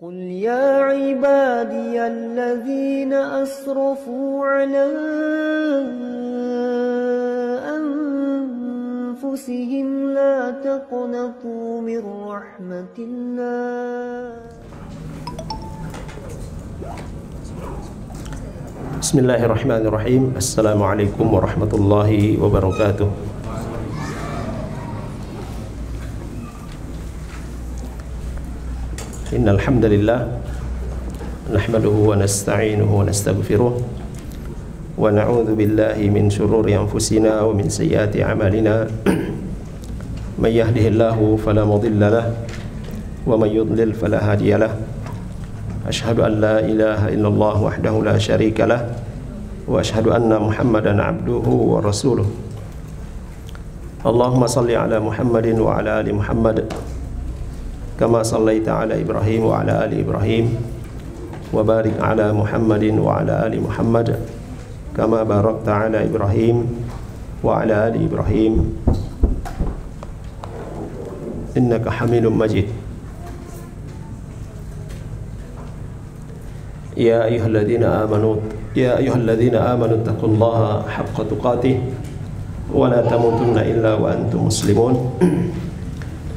قل يا عبادي الذين أسرفوا على أنفسهم لا تقنطوا من رحمة الله بسم الله الرحمن الرحيم. السلام عليكم ورحمة الله وبركاته. إن الحمد لله نحمده ونستعينه ونستغفره ونعوذ بالله من شرور أنفسنا ومن سيئات أعمالنا من يهده الله فلا مضل له ومن يضلل فلا هادي له أشهد أن لا إله إلا الله وحده لا شريك له وأشهد أن محمدا عبده ورسوله اللهم صل على محمد وعلى آل محمد كما صليت على إبراهيم وعلى آل إبراهيم وبارك على محمد وعلى آل محمد كما باركت على إبراهيم وعلى آل إبراهيم إنك حميد مجيد. يا أيها الذين آمنوا اتقوا الله حق تقاته ولا تموتن إلا وأنتم مسلمون.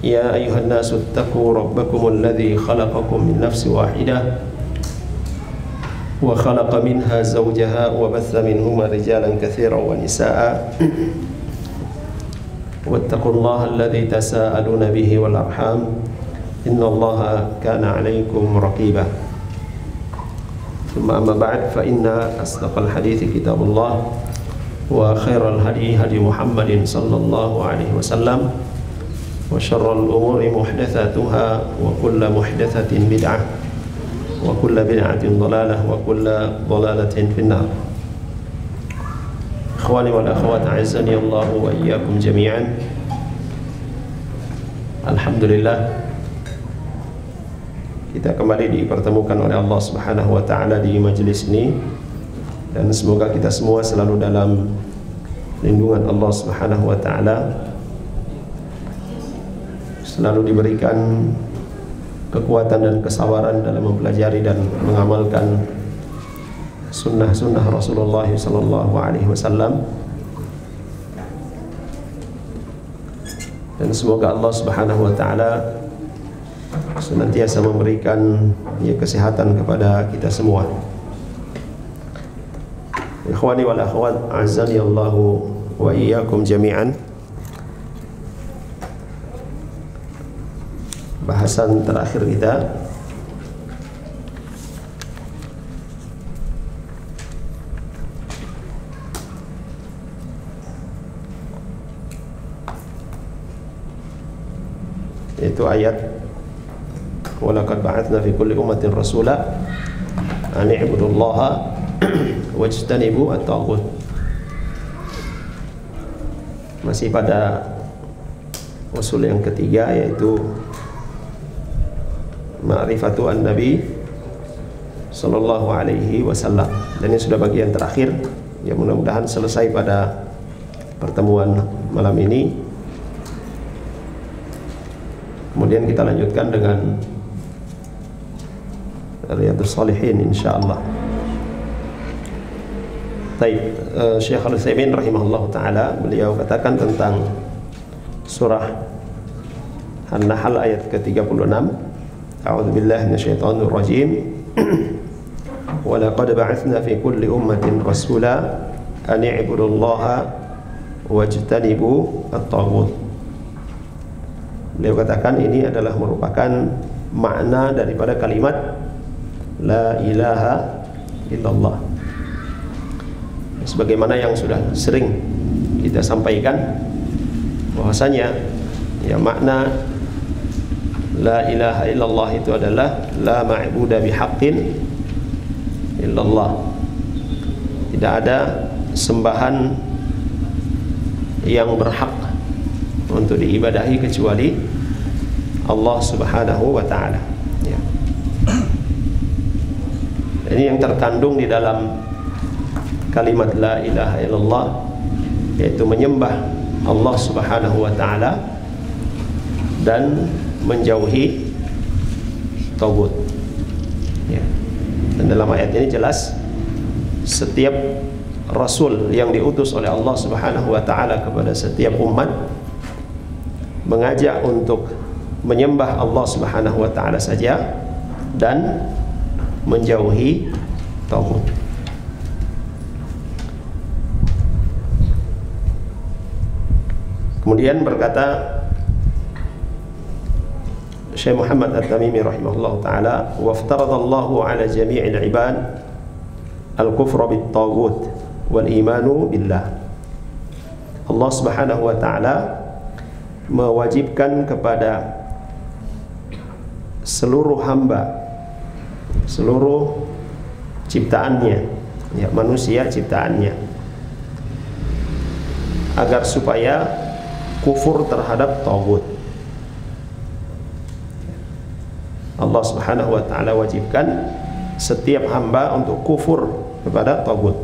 يا أيها الناس اتقوا ربكم الذي خلقكم من نفس واحدة وخلق منها زوجها وبث منهما رجالا كثيرا ونساء واتقوا الله الذي تساءلون به والأرحام إن الله كان عليكم رقيبا. ثم أما بعد فإن أصدق الحديث كتاب الله وخير الهدي هدي محمد صلى الله عليه وسلم وشر الأمور محدثاتها وكل محدثة بدعة وكل بدعة ضلالة وكل ضلالة في النار. إخواني والأخوات أعزني الله وإياكم جميعا. Alhamdulillah kita kembali dipertemukan oleh Allah Subhanahu wa taala di majelis ini, dan semoga kita semua selalu dalam lindungan Allah Subhanahu wa taala, selalu diberikan kekuatan dan kesabaran dalam mempelajari dan mengamalkan sunnah-sunnah Rasulullah sallallahu alaihi wasallam, dan semoga Allah Subhanahu wa taala senantiasa memberikan kesehatan kepada kita semua. Ikhwani wal akhwat azani Allahu wa iyyakum jami'an. Bahasan terakhir kita yaitu ayat walaqad ba'atsna fi kulli ummatin rasula an i'budullaha wajtanibu at-taghut. Masih pada usul yang ketiga, yaitu ma'rifatu an-nabi sallallahu alaihi wasallam, dan ini sudah bagian terakhir yang mudah-mudahan selesai pada pertemuan malam ini. Kemudian kita lanjutkan dengan Riyadhus Shalihin insyaallah. Baik, Syekh Al-Utsaimin rahimahullah taala, beliau katakan tentang surah An-Nahl ayat ke-36, A'udzu billahi minasyaitonir rajim. Wa laqad ba'atsna fi kulli ummatin rasula an i'budullaha wajtanibu at-taghut. Beliau katakan ini adalah merupakan makna daripada kalimat la ilaha illallah, sebagaimana yang sudah sering kita sampaikan bahwasanya ya makna la ilaha illallah itu adalah la ma'budu bihaqqin illallah. Tidak ada sembahan yang berhak untuk diibadahi kecuali Allah Subhanahu wa taala. Ya. Ini yang terkandung di dalam kalimat la ilaha illallah, yaitu menyembah Allah Subhanahu wa taala dan menjauhi tagut. Ya. Dan dalam ayat ini jelas setiap Rasul yang diutus oleh Allah Subhanahu wa Ta'ala kepada setiap umat mengajak untuk menyembah Allah Subhanahu wa Ta'ala saja dan menjauhi taghut. Kemudian berkata Syekh Muhammad At-Tamimi rahimahullah ta'ala, waftaradallahu ala jami'il ibad al-kufra bit-taghut wal imanu billah. Allah Subhanahu wa ta'ala mewajibkan kepada seluruh hamba, seluruh ciptaannya, ya, manusia ciptaannya, agar supaya kufur terhadap taghut. Allah Subhanahu wa ta'ala wajibkan setiap hamba untuk kufur kepada taghut,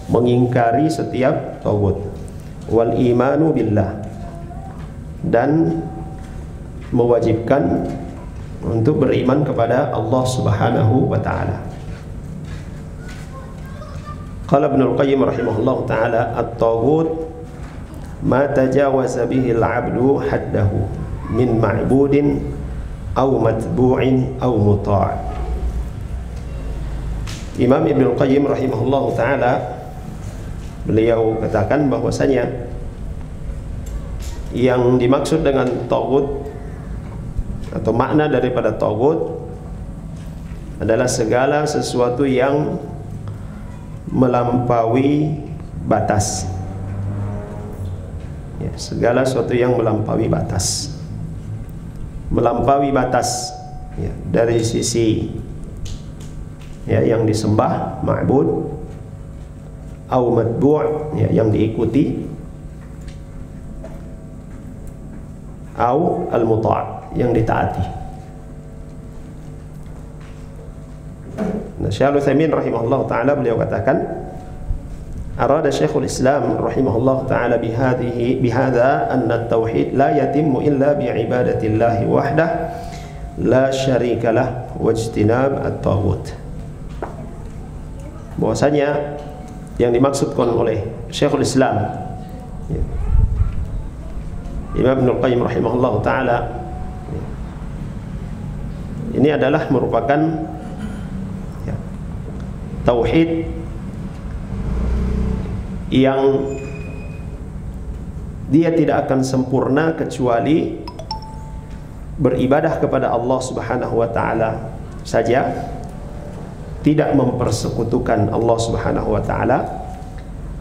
mengingkari setiap taghut, wal imanu billah, dan mewajibkan untuk beriman kepada Allah Subhanahu wa ta'ala. Qala Ibnul Qayyim rahimahullah ta'ala, at-taghut ma tajawaza bihi al-'abdu haddahu min ma'budin aw matbu'in aw muta'. Imam Ibnul Qayyim rahimahullah ta'ala, beliau katakan bahwasanya yang dimaksud dengan taghut atau makna daripada taghut adalah segala sesuatu yang melampaui batas, ya, segala sesuatu yang melampaui batas, ya, dari sisi, ya, yang disembah, ma'bud, au matbu', ya, yang diikuti, au al-muta', yang ditaati. Nah, Syekh Al-Utsaimin rahimahullah ta'ala beliau katakan, arada Syekhul Islam rahimahullah ta'ala bihadha anna at-tauhid la yatimmu illa bi'ibadatillahi wahdah la syarika lah wajtinab at-taghut. Bahwasanya yang dimaksudkan oleh Syekhul Islam, ya, Imam Ibnul Qayyim rahimahullah ta'ala, ya, ini adalah merupakan, ya, tauhid yang dia tidak akan sempurna kecuali beribadah kepada Allah Subhanahu wa ta'ala saja, tidak mempersekutukan Allah Subhanahu wa ta'ala,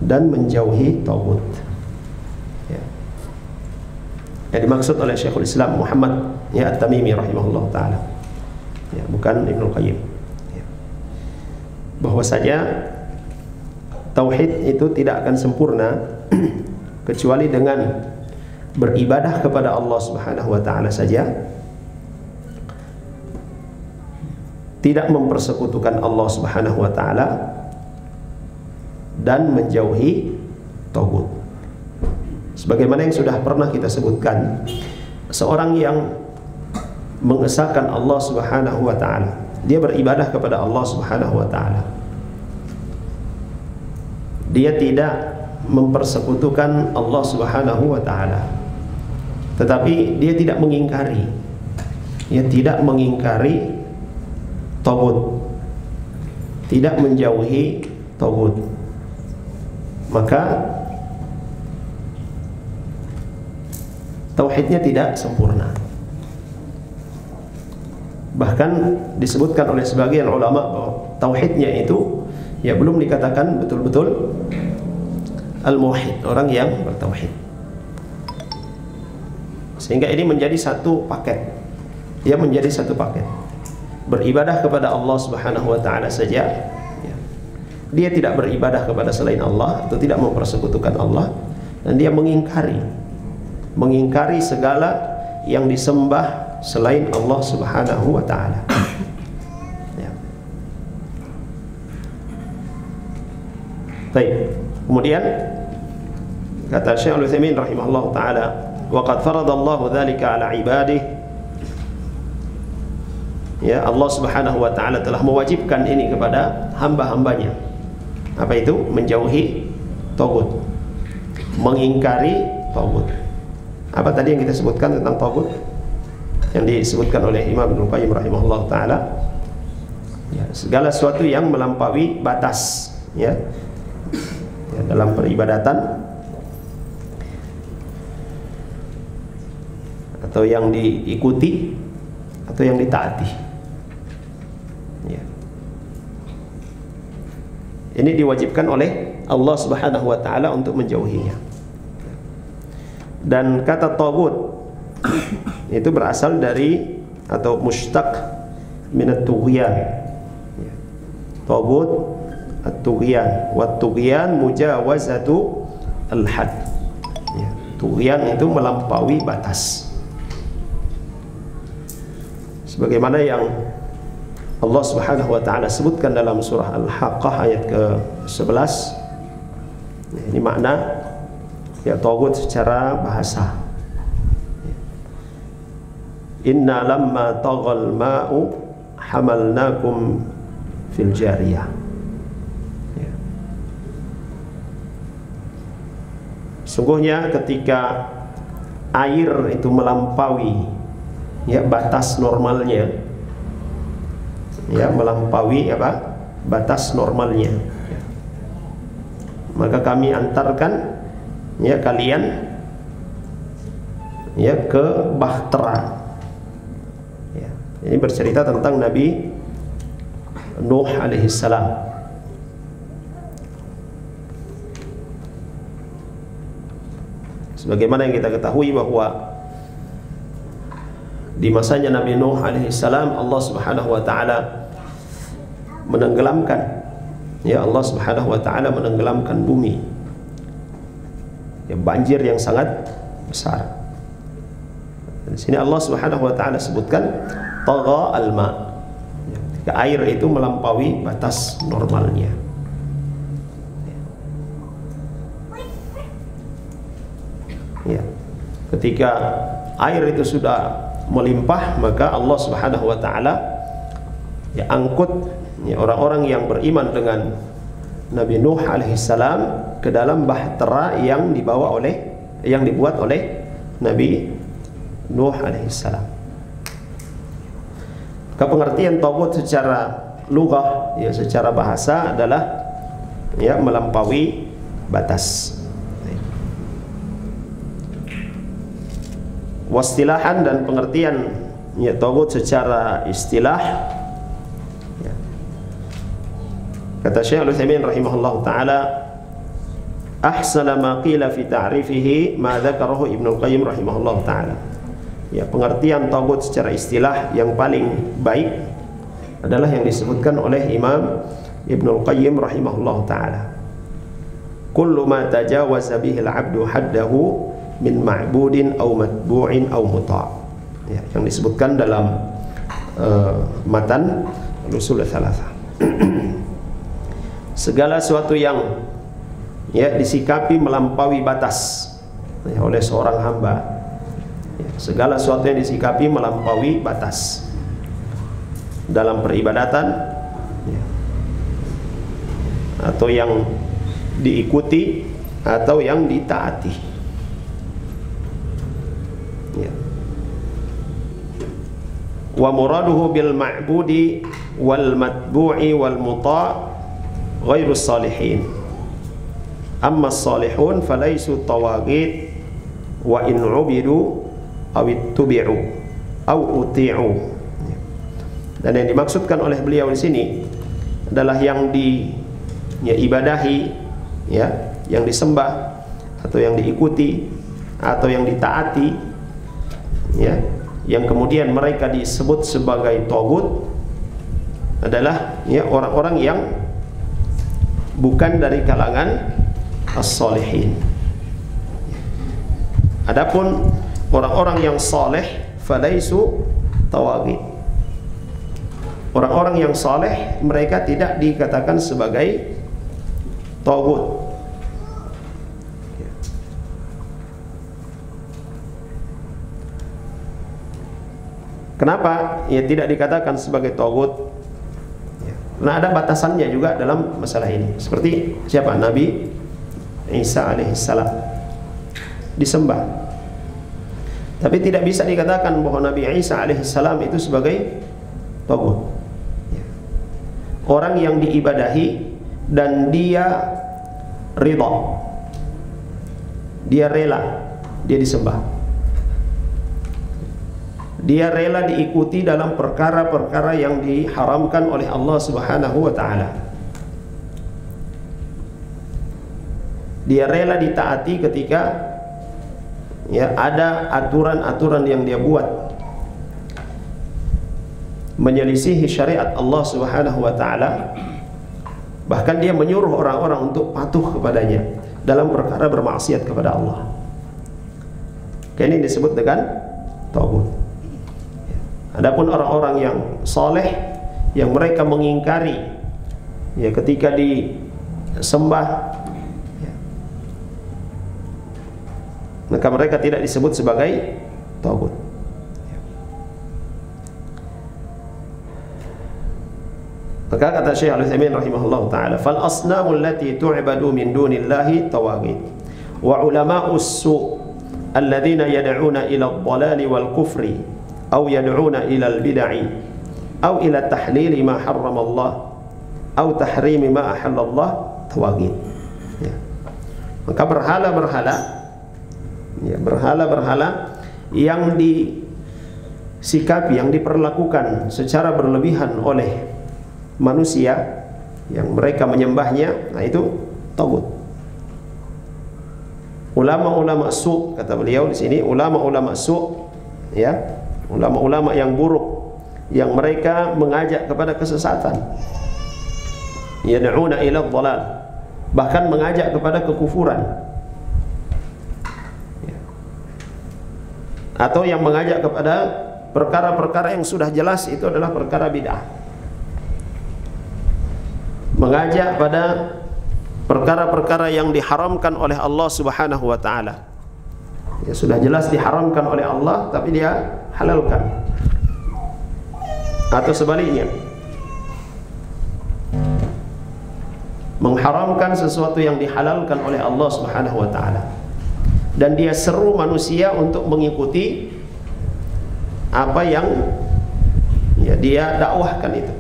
dan menjauhi taghut. Ya. Yang dimaksud oleh Syekhul Islam Muhammad, ya, At-Tamimi rahimahullah ta'ala, ya, bukan Ibnul Qayyim, ya, bahwasanya tauhid itu tidak akan sempurna kecuali dengan beribadah kepada Allah Subhanahu wa ta'ala saja, tidak mempersekutukan Allah Subhanahu wa ta'ala, dan menjauhi taghut. Sebagaimana yang sudah pernah kita sebutkan, seorang yang mengesahkan Allah Subhanahu wa ta'ala, dia beribadah kepada Allah Subhanahu wa ta'ala, dia tidak mempersekutukan Allah Subhanahu wa ta'ala, tetapi dia tidak mengingkari, dia tidak mengingkari taghut, tidak menjauhi taghut, maka tauhidnya tidak sempurna. Bahkan disebutkan oleh sebagian ulama bahwa tauhidnya itu, ya, belum dikatakan betul-betul al-muwahhid, orang yang bertauhid. Sehingga ini menjadi satu paket. Dia menjadi satu paket. Beribadah kepada Allah Subhanahu wa ta'ala saja, ya. Dia tidak beribadah kepada selain Allah atau tidak mempersekutukan Allah, dan dia mengingkari segala yang disembah selain Allah Subhanahu wa ta'ala. Ya. Baik. Kemudian kata Syekh Al-Utsaimin rahimahullah ta'ala, wa qad faradallahu dzalika ala ibadihi ya Allah Subhanahu wa taala telah mewajibkan ini kepada hamba-hambanya. Apa itu? Menjauhi tagut, mengingkari tagut. Apa tadi yang kita sebutkan tentang tagut? Yang disebutkan oleh Imam Ibnu Qayyim rahimahullah taala, ya, segala sesuatu yang melampaui batas, ya, dalam peribadatan atau yang diikuti atau yang ditaati, ya. Ini diwajibkan oleh Allah Subhanahu wa taala untuk menjauhinya. Dan kata tagut itu berasal dari atau mushtaq minat tughyan. Tagut at-tughyan, wa tughyan mujawazatu al-had. Ya, tughyan itu melampaui batas. Sebagaimana yang Allah Subhanahu wa taala sebutkan dalam surah Al-Haqqah ayat ke-11. Ini makna ya tagut secara bahasa. Inna lamma taghal ma'u hamalnakum fil jariyah. Ya. Sungguhnya ketika air itu melampaui ya batas normalnya, ya melampaui apa? Batas normalnya, ya. Maka kami antarkan ya kalian ya ke bahtera. Ini bercerita tentang Nabi Nuh alaihissalam. Sebagaimana yang kita ketahui bahwa di masanya Nabi Nuh alaihissalam Allah Subhanahu wa taala menenggelamkan, ya Allah Subhanahu wa taala menenggelamkan bumi. Ya, banjir yang sangat besar. Di sini Allah Subhanahu wa taala sebutkan tagha al-ma. Ketika air itu melampaui batas normalnya. Ya. Ketika air itu sudah melimpah, maka Allah Subhanahu wa taala ya angkut ya orang-orang yang beriman dengan Nabi Nuh alaihissalam ke dalam bahtera yang dibuat oleh Nabi Nuh alaihissalam. Pengertian tagut secara lughah ya secara bahasa adalah ya melampaui batas. Wastilahan dan pengertian ya tagut secara istilah ya. Kata Syekh Al-Utsaimin rahimahullah taala, ahsana ma qila fi ta'rifihi ma dzakarahu Ibnu Qayyim rahimahullah taala. Ya, pengertian tagut secara istilah yang paling baik adalah yang disebutkan oleh Imam Ibnu Qayyim rahimahullah taala. Kullu ma tajawaza bihi al-'abdu haddahu min ma'budin aw matbu'in aw muta'. Ya, yang disebutkan dalam matan Ushul Tsalatsah. Segala sesuatu yang ya disikapi melampaui batas ya, oleh seorang hamba. Ya, segala sesuatu yang disikapi melampaui batas dalam peribadatan ya, atau yang diikuti atau yang ditaati. Ya. Wa muraduhu bil ma'budi wal matbu'i wal muta' ghairu salihin. Amma salihun falaisu tawaghit wa in ubidu aw ittubi'u aw uti'u. Dan yang dimaksudkan oleh beliau di sini adalah yang diibadahi ya, yang disembah atau yang diikuti atau yang ditaati ya, yang kemudian mereka disebut sebagai tagut adalah ya orang-orang yang bukan dari kalangan as-salihin. Adapun orang-orang yang saleh falaisu tawaghit. Orang-orang yang saleh mereka tidak dikatakan sebagai tagut. Kenapa? Ya tidak dikatakan sebagai tagut. Nah, ada batasannya juga dalam masalah ini. Seperti siapa? Nabi Isa alaihissalam disembah. Tapi tidak bisa dikatakan bahwa Nabi Isa alaihissalam itu sebagai tagut. Orang yang diibadahi dan dia ridha, dia rela, dia disembah, dia rela diikuti dalam perkara-perkara yang diharamkan oleh Allah Subhanahu wa ta'ala. Dia rela ditaati ketika ya ada aturan-aturan yang dia buat menyelisihi syariat Allah Subhanahu wa ta'ala. Bahkan dia menyuruh orang-orang untuk patuh kepadanya dalam perkara bermaksiat kepada Allah. Ini disebut dengan tagut. Adapun orang-orang yang soleh, yang mereka mengingkari ya ketika disembah, ya, maka mereka tidak disebut sebagai tagut. Maka kata Syekh Al-Utsaimin rahimahullah taala, fal asnamul lati tu'badu min dunillahi tawaghit wa ulama'us su' alladzina yad'una ila ad-dhalali wal kufri aw yad'una ila al-bid'i aw ila tahlili ma harrama Allah aw tahrimi ma ahalla Allah tawaghit. Ya. Maka berhala-berhala, ya, berhala-berhala yang disikapi, yang diperlakukan secara berlebihan oleh manusia yang mereka menyembahnya, nah itu tagut. Ulama-ulama su', kata beliau di sini, ulama-ulama su', ya, ulama-ulama yang buruk, yang mereka mengajak kepada kesesatan, yad'una ila dhalal, bahkan mengajak kepada kekufuran, ya, atau yang mengajak kepada perkara-perkara yang sudah jelas itu adalah perkara bid'ah, mengajak pada perkara-perkara yang diharamkan oleh Allah Subhanahu wa ta'ala. Ya, sudah jelas diharamkan oleh Allah tapi dia halalkan. Atau sebaliknya, mengharamkan sesuatu yang dihalalkan oleh Allah Subhanahu wa ta'ala, dan dia seru manusia untuk mengikuti apa yang ya dia dakwahkan itu.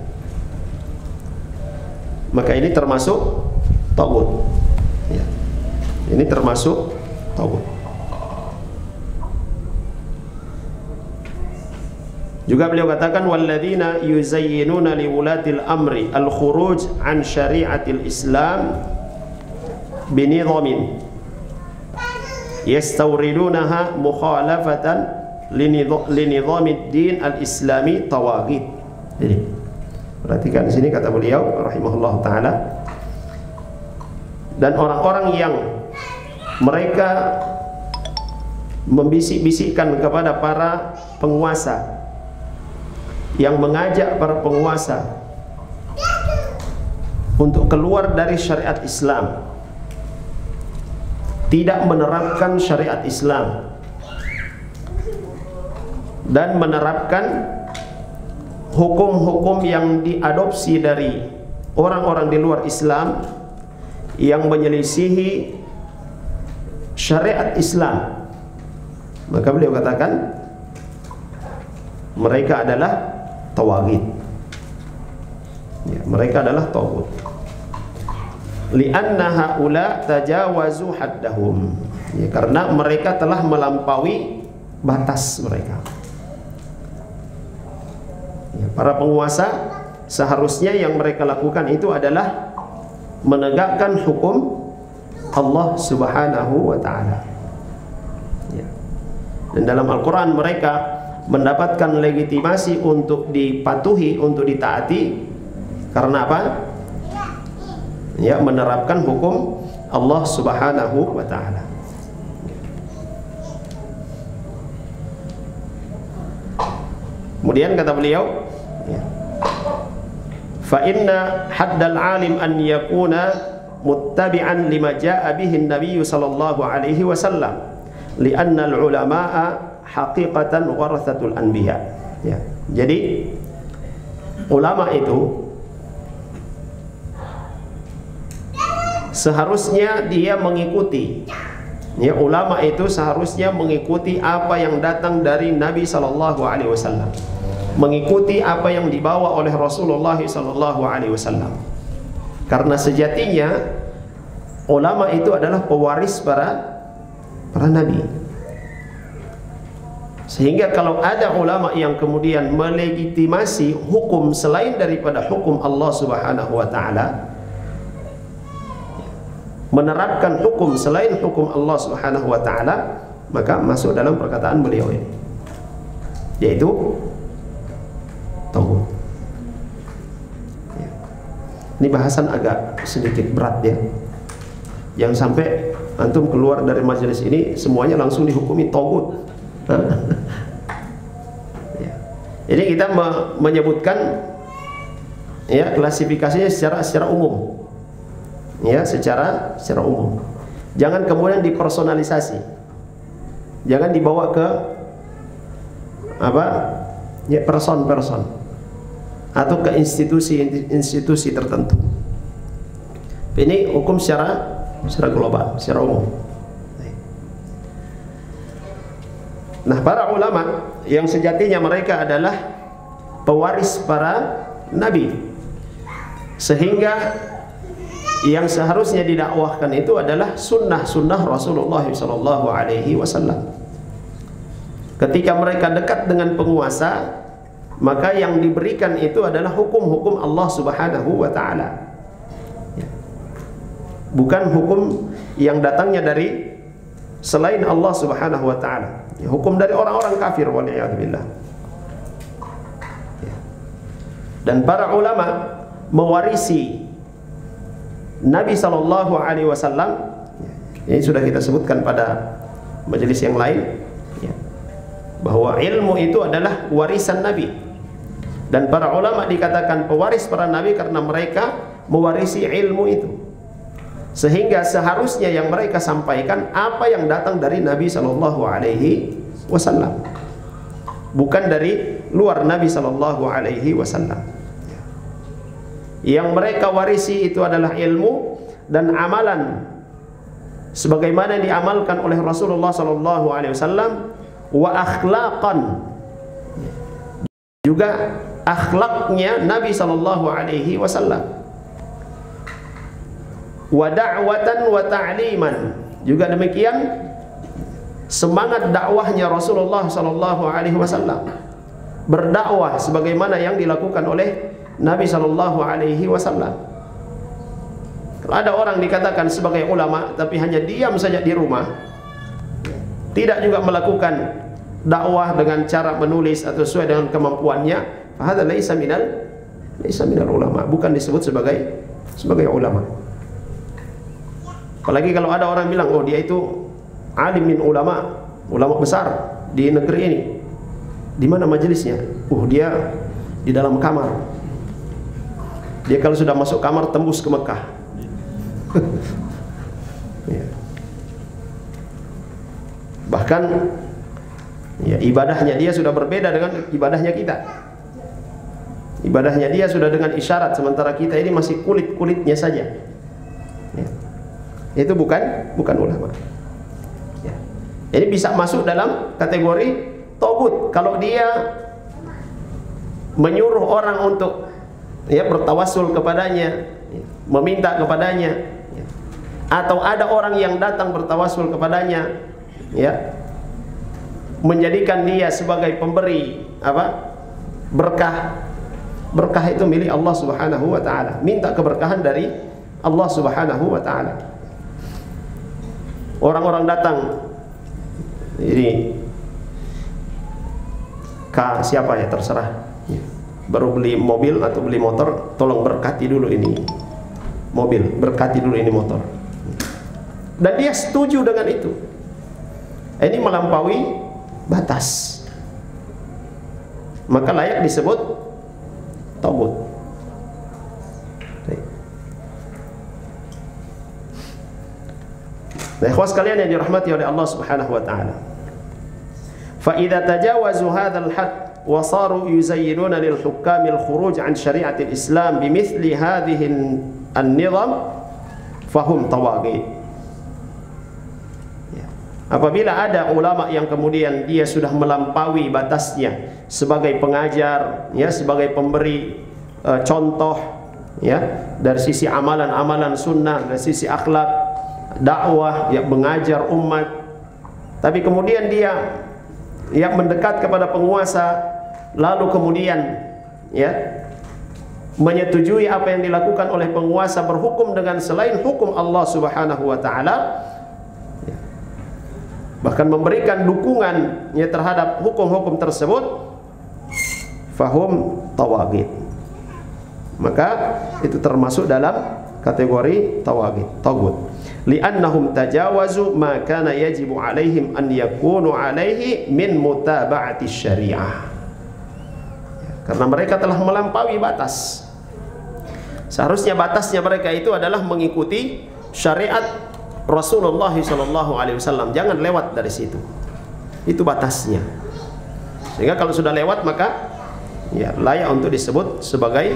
Maka ini termasuk tagut, ya. Ini termasuk tagut. Juga beliau katakan walladzina yuzayyinuna liwulatil amri al-khuruj an syari'atil Islam binidhamin yastawridunaha mukhalafatan linidhamid din al-islami tawaghit. Jadi perhatikan di sini kata beliau rahimahullah taala, dan orang-orang yang mereka membisik-bisikkan kepada para penguasa, yang mengajak para penguasa untuk keluar dari syariat Islam, tidak menerapkan syariat Islam dan menerapkan hukum-hukum yang diadopsi dari orang-orang di luar Islam yang menyelisihi syariat Islam, maka beliau katakan mereka adalah tawaghit, ya, mereka adalah taghut. Li'anna haula tajawazu haddahum, ya, karena mereka telah melampaui batas mereka. Ya, para penguasa seharusnya yang mereka lakukan itu adalah menegakkan hukum Allah Subhanahu wa ta'ala, ya. Dan dalam Al-Quran mereka mendapatkan legitimasi untuk dipatuhi, untuk ditaati, karena apa? Ya, menerapkan hukum Allah Subhanahu wa ta'ala. Kemudian kata beliau, ya, fa inna haddal alim an yakuna muttabi'an lima ja'a bihi an-nabiy sallallahu alaihi wasallam li'anna al-ulama'a haqiqatan warathatul anbiya, ya. Jadi ulama itu seharusnya dia mengikuti, ya, ulama itu seharusnya mengikuti apa yang datang dari Nabi Sallallahu Alaihi Wasallam, mengikuti apa yang dibawa oleh Rasulullah Sallallahu Alaihi Wasallam. Karena sejatinya ulama itu adalah pewaris para nabi. Sehingga kalau ada ulama yang kemudian melegitimasi hukum selain daripada hukum Allah Subhanahu wa taala, menerapkan hukum selain hukum Allah Subhanahu wa taala, maka masuk dalam perkataan beliau ini, yaitu tauhid. Ini bahasan agak sedikit berat ya. Yang sampai antum keluar dari majelis ini semuanya langsung dihukumi tauhid. Ya. Jadi kita menyebutkan ya klasifikasinya secara umum. Ya, secara umum. Jangan kemudian dipersonalisasi. Jangan dibawa ke apa? Ya, person atau ke institusi tertentu. Ini hukum secara global, secara umum. Nah, para ulama yang sejatinya mereka adalah pewaris para nabi, sehingga yang seharusnya didakwahkan itu adalah sunnah Rasulullah Sallallahu Alaihi Wasallam. Ketika mereka dekat dengan penguasa, maka yang diberikan itu adalah hukum-hukum Allah Subhanahu wa taala, bukan hukum yang datangnya dari selain Allah Subhanahu wa taala, hukum dari orang-orang kafir waliyadzubillah. Dan para ulama mewarisi Nabi Sallallahu Alaihi Wasallam. Ini sudah kita sebutkan pada majelis yang lain, bahwa ilmu itu adalah warisan Nabi. Dan para ulama dikatakan pewaris para nabi karena mereka mewarisi ilmu itu, sehingga seharusnya yang mereka sampaikan apa yang datang dari Nabi Sallallahu Alaihi Wasallam, bukan dari luar Nabi Sallallahu Alaihi Wasallam. Yang mereka warisi itu adalah ilmu dan amalan sebagaimana diamalkan oleh Rasulullah Sallallahu Alaihi Wasallam, wa akhlaqan, juga akhlaknya Nabi Sallallahu Alaihi Wasallam, wa da'watan wa ta'liman, juga demikian semangat dakwahnya Rasulullah Sallallahu Alaihi Wasallam, berdakwah sebagaimana yang dilakukan oleh Nabi Sallallahu Alaihi Wasallam. Kalau ada orang dikatakan sebagai ulama tapi hanya diam saja di rumah, tidak juga melakukan dakwah dengan cara menulis atau sesuai dengan kemampuannya, fahadza laisa minal ulama, bukan disebut sebagai ulama. Apalagi kalau ada orang bilang, oh dia itu alim min ulama besar di negeri ini. Di mana majelisnya? Dia di dalam kamar. Dia kalau sudah masuk kamar tembus ke Mekah. Ya. Bahkan ya, ibadahnya dia sudah berbeda dengan ibadahnya kita. Ibadahnya dia sudah dengan isyarat, sementara kita ini masih kulit-kulitnya saja. Ya. Itu bukan ulama. Ya. Jadi bisa masuk dalam kategori togut kalau dia menyuruh orang untuk bertawassul kepadanya, meminta kepadanya, atau ada orang yang datang bertawassul kepadanya, menjadikan dia sebagai pemberi berkah. Berkah itu milik Allah Subhanahu wa taala. Minta keberkahan dari Allah Subhanahu wa taala. Orang-orang datang, ini siapa ya, terserah, baru beli mobil atau beli motor, tolong berkati dulu ini mobil, berkati dulu ini motor. Dan dia setuju dengan itu. Ini melampaui batas, maka layak disebut tagut. Nah, ikhwas sekalian yang dirahmati oleh Allah Subhanahu wa taala, fa idza tajawazu hadzal had wa saru yuzayyinuna lil hukami al khuruj an syari'atil Islam bimithli hadhihi an-nizam fahum tawaghit. Apabila ada ulama yang kemudian dia sudah melampaui batasnya sebagai pengajar, ya, sebagai pemberi contoh, ya, dari sisi amalan-amalan sunnah, dari sisi akhlak, dakwah, ya, mengajar umat, tapi kemudian dia yang mendekat kepada penguasa, lalu kemudian, ya, menyetujui apa yang dilakukan oleh penguasa, berhukum dengan selain hukum Allah Subhanahu wa taala, bahkan memberikan dukungan, ya, terhadap hukum-hukum tersebut, fahum tawaghit. Maka itu termasuk dalam kategori taghut. Li'annahum tajawazu ma kana yajibu alaihim an yakunu alaihi min mutaba'ati syariah. Karena mereka telah melampaui batas. Seharusnya batasnya mereka itu adalah mengikuti syariat Rasulullah SAW. Jangan lewat dari situ. Itu batasnya. Sehingga kalau sudah lewat maka, ya, layak untuk disebut sebagai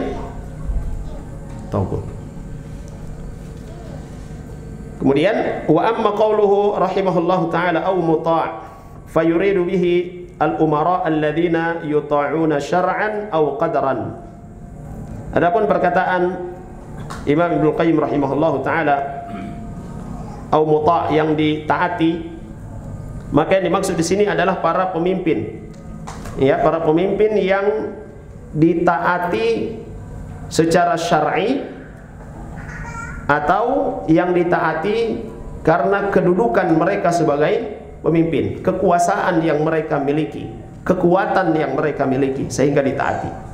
taghut. Kemudian wa amma qauluhu rahimahullahu taala au muta' fayuridu bihi al-umara alladziina yuta'una syar'an au qadaran. Adapun perkataan Imam Ibnu Qayyim rahimahullahu taala au muta' yang ditaati, maka yang dimaksud di sini adalah para pemimpin, ya, para pemimpin yang ditaati secara syar'i atau yang ditaati karena kedudukan mereka sebagai pemimpin, kekuasaan yang mereka miliki, kekuatan yang mereka miliki sehingga ditaati.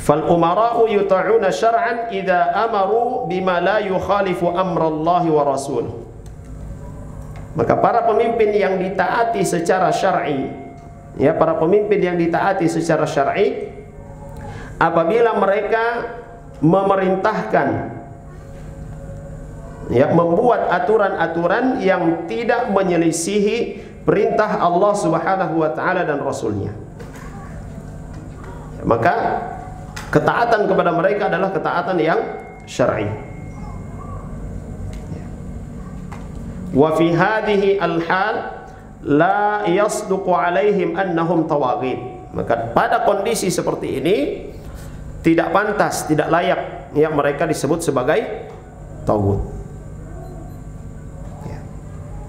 Fal umara'u yuta'una syar'an idza amaru bima la yukhalifu amrallahi wa rasuluh. Maka para pemimpin yang ditaati secara syar'i, ya, para pemimpin yang ditaati secara syar'i apabila mereka memerintahkan, ya, membuat aturan-aturan yang tidak menyelisihi perintah Allah Subhanahu wa taala dan Rasulnya, maka ketaatan kepada mereka adalah ketaatan yang syar'i. Wa fi hadhihi al-hal la yasduqu alaihim annahum tawaghit. Maka pada kondisi seperti ini tidak pantas, tidak layak, ya, mereka disebut sebagai taghut. Ya.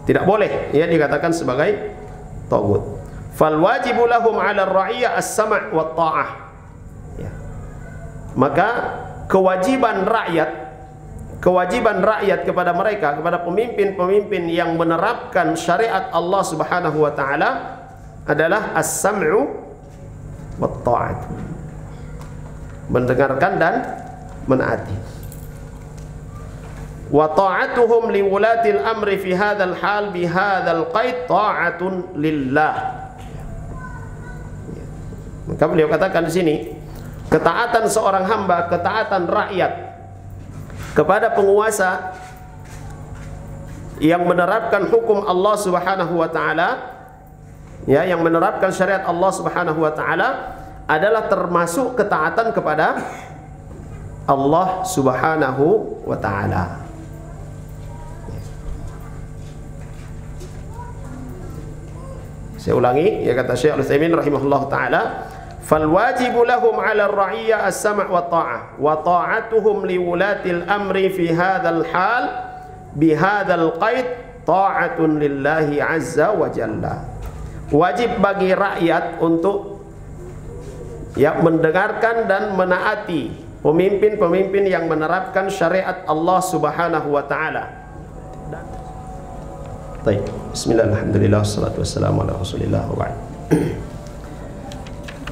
Tidak boleh, ya, dikatakan sebagai taghut. Fal wajibu lahum 'ala ar-ra'iyah as-sam' wa ta'ah. Maka kewajiban rakyat kepada mereka, kepada pemimpin-pemimpin yang menerapkan syariat Allah Subhanahu wa taala adalah as-sam'u wa ta'at, mendengarkan dan menaati. Wa ta'atuhum li wulatil amri fi hadzal hal bi hadzal qaid ta'atun lillah. Maka beliau katakan di sini, ketaatan seorang hamba, ketaatan rakyat kepada penguasa yang menerapkan hukum Allah Subhanahu wa taala, ya, yang menerapkan syariat Allah Subhanahu wa taala adalah termasuk ketaatan kepada Allah Subhanahu wa taala. Saya ulangi, ya, kata Syekh Al-Utsaimin rahimahullahu taala, fal wajibu lahum 'ala ar-ra'iyyah as-sam' wa ta'ah wa ta'atuhum li wulatil amri fi hadzal hal bi hadzal qaid ta'atun lillahi 'azza wa jalla. Wajib bagi rakyat untuk, ya, mendengarkan dan menaati pemimpin-pemimpin yang menerapkan syariat Allah Subhanahu wa taala. Baik, bismillah, alhamdulillah, wassalatu wassalamu ala Rasulillah wa ba'd.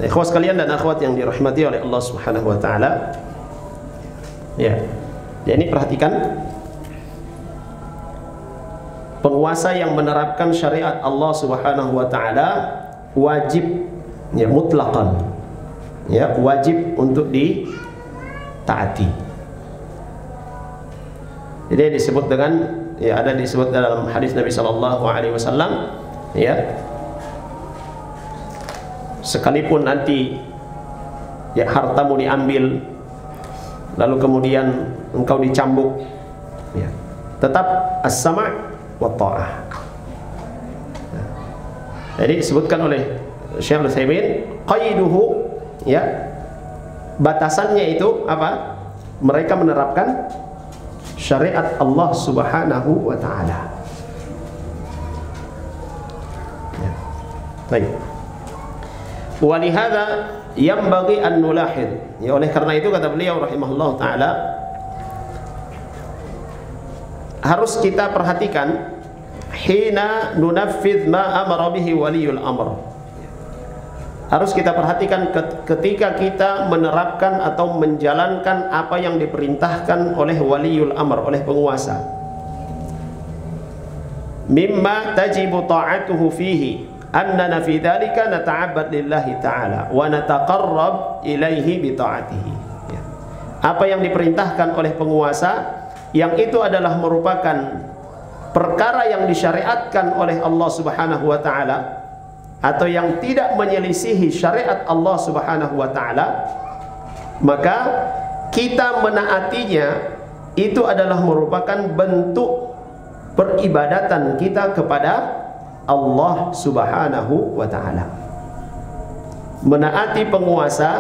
Ikhwas sekalian dan akhwat yang dirahmati oleh Allah Subhanahu wa taala. Ya. Jadi perhatikan, penguasa yang menerapkan syariat Allah Subhanahu wa taala wajib, ya, mutlaqan, ya, wajib untuk ditaati. Jadi disebut dengan, ya, ada disebut dalam hadis Nabi sallallahu alaihi wasallam, ya, sekalipun nanti ya hartamu diambil, lalu kemudian engkau dicambuk, ya, tetap as-sama' wa ta'ah. Jadi disebutkan oleh Syekh Al-Utsaimin, qaiduhu, ya, batasannya itu apa? Mereka menerapkan syariat Allah Subhanahu wa taala. Ya. Baik. Walihada yanbaghi an nulahid. Ya, oleh karena itu kata beliau rahimahullah taala, harus kita perhatikan hina nunaffidz ma amara bihi waliyul amr. Harus kita perhatikan ketika kita menerapkan atau menjalankan apa yang diperintahkan oleh waliyul amr, oleh penguasa. Mimma tajibu ta'atuhu fihi, annana fi dzalika nata'abbad lillahi ta'ala wa nataqarrab ilaihi bi ta'atihi. Apa yang diperintahkan oleh penguasa, yang itu adalah merupakan perkara yang disyariatkan oleh Allah Subhanahu wa taala, atau yang tidak menyelisihi syariat Allah Subhanahu wa taala, maka kita menaatinya itu adalah merupakan bentuk peribadatan kita kepada Allah Subhanahu wa taala. Menaati penguasa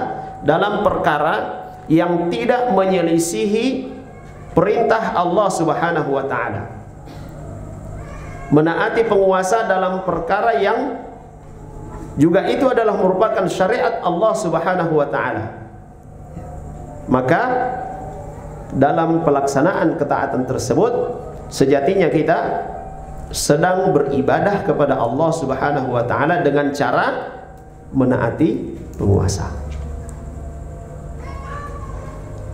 dalam perkara yang tidak menyelisihi perintah Allah Subhanahu wa taala. Menaati penguasa dalam perkara yang juga itu adalah merupakan syariat Allah Subhanahu wa taala. Maka dalam pelaksanaan ketaatan tersebut, sejatinya kita sedang beribadah kepada Allah Subhanahu wa taala dengan cara menaati penguasa.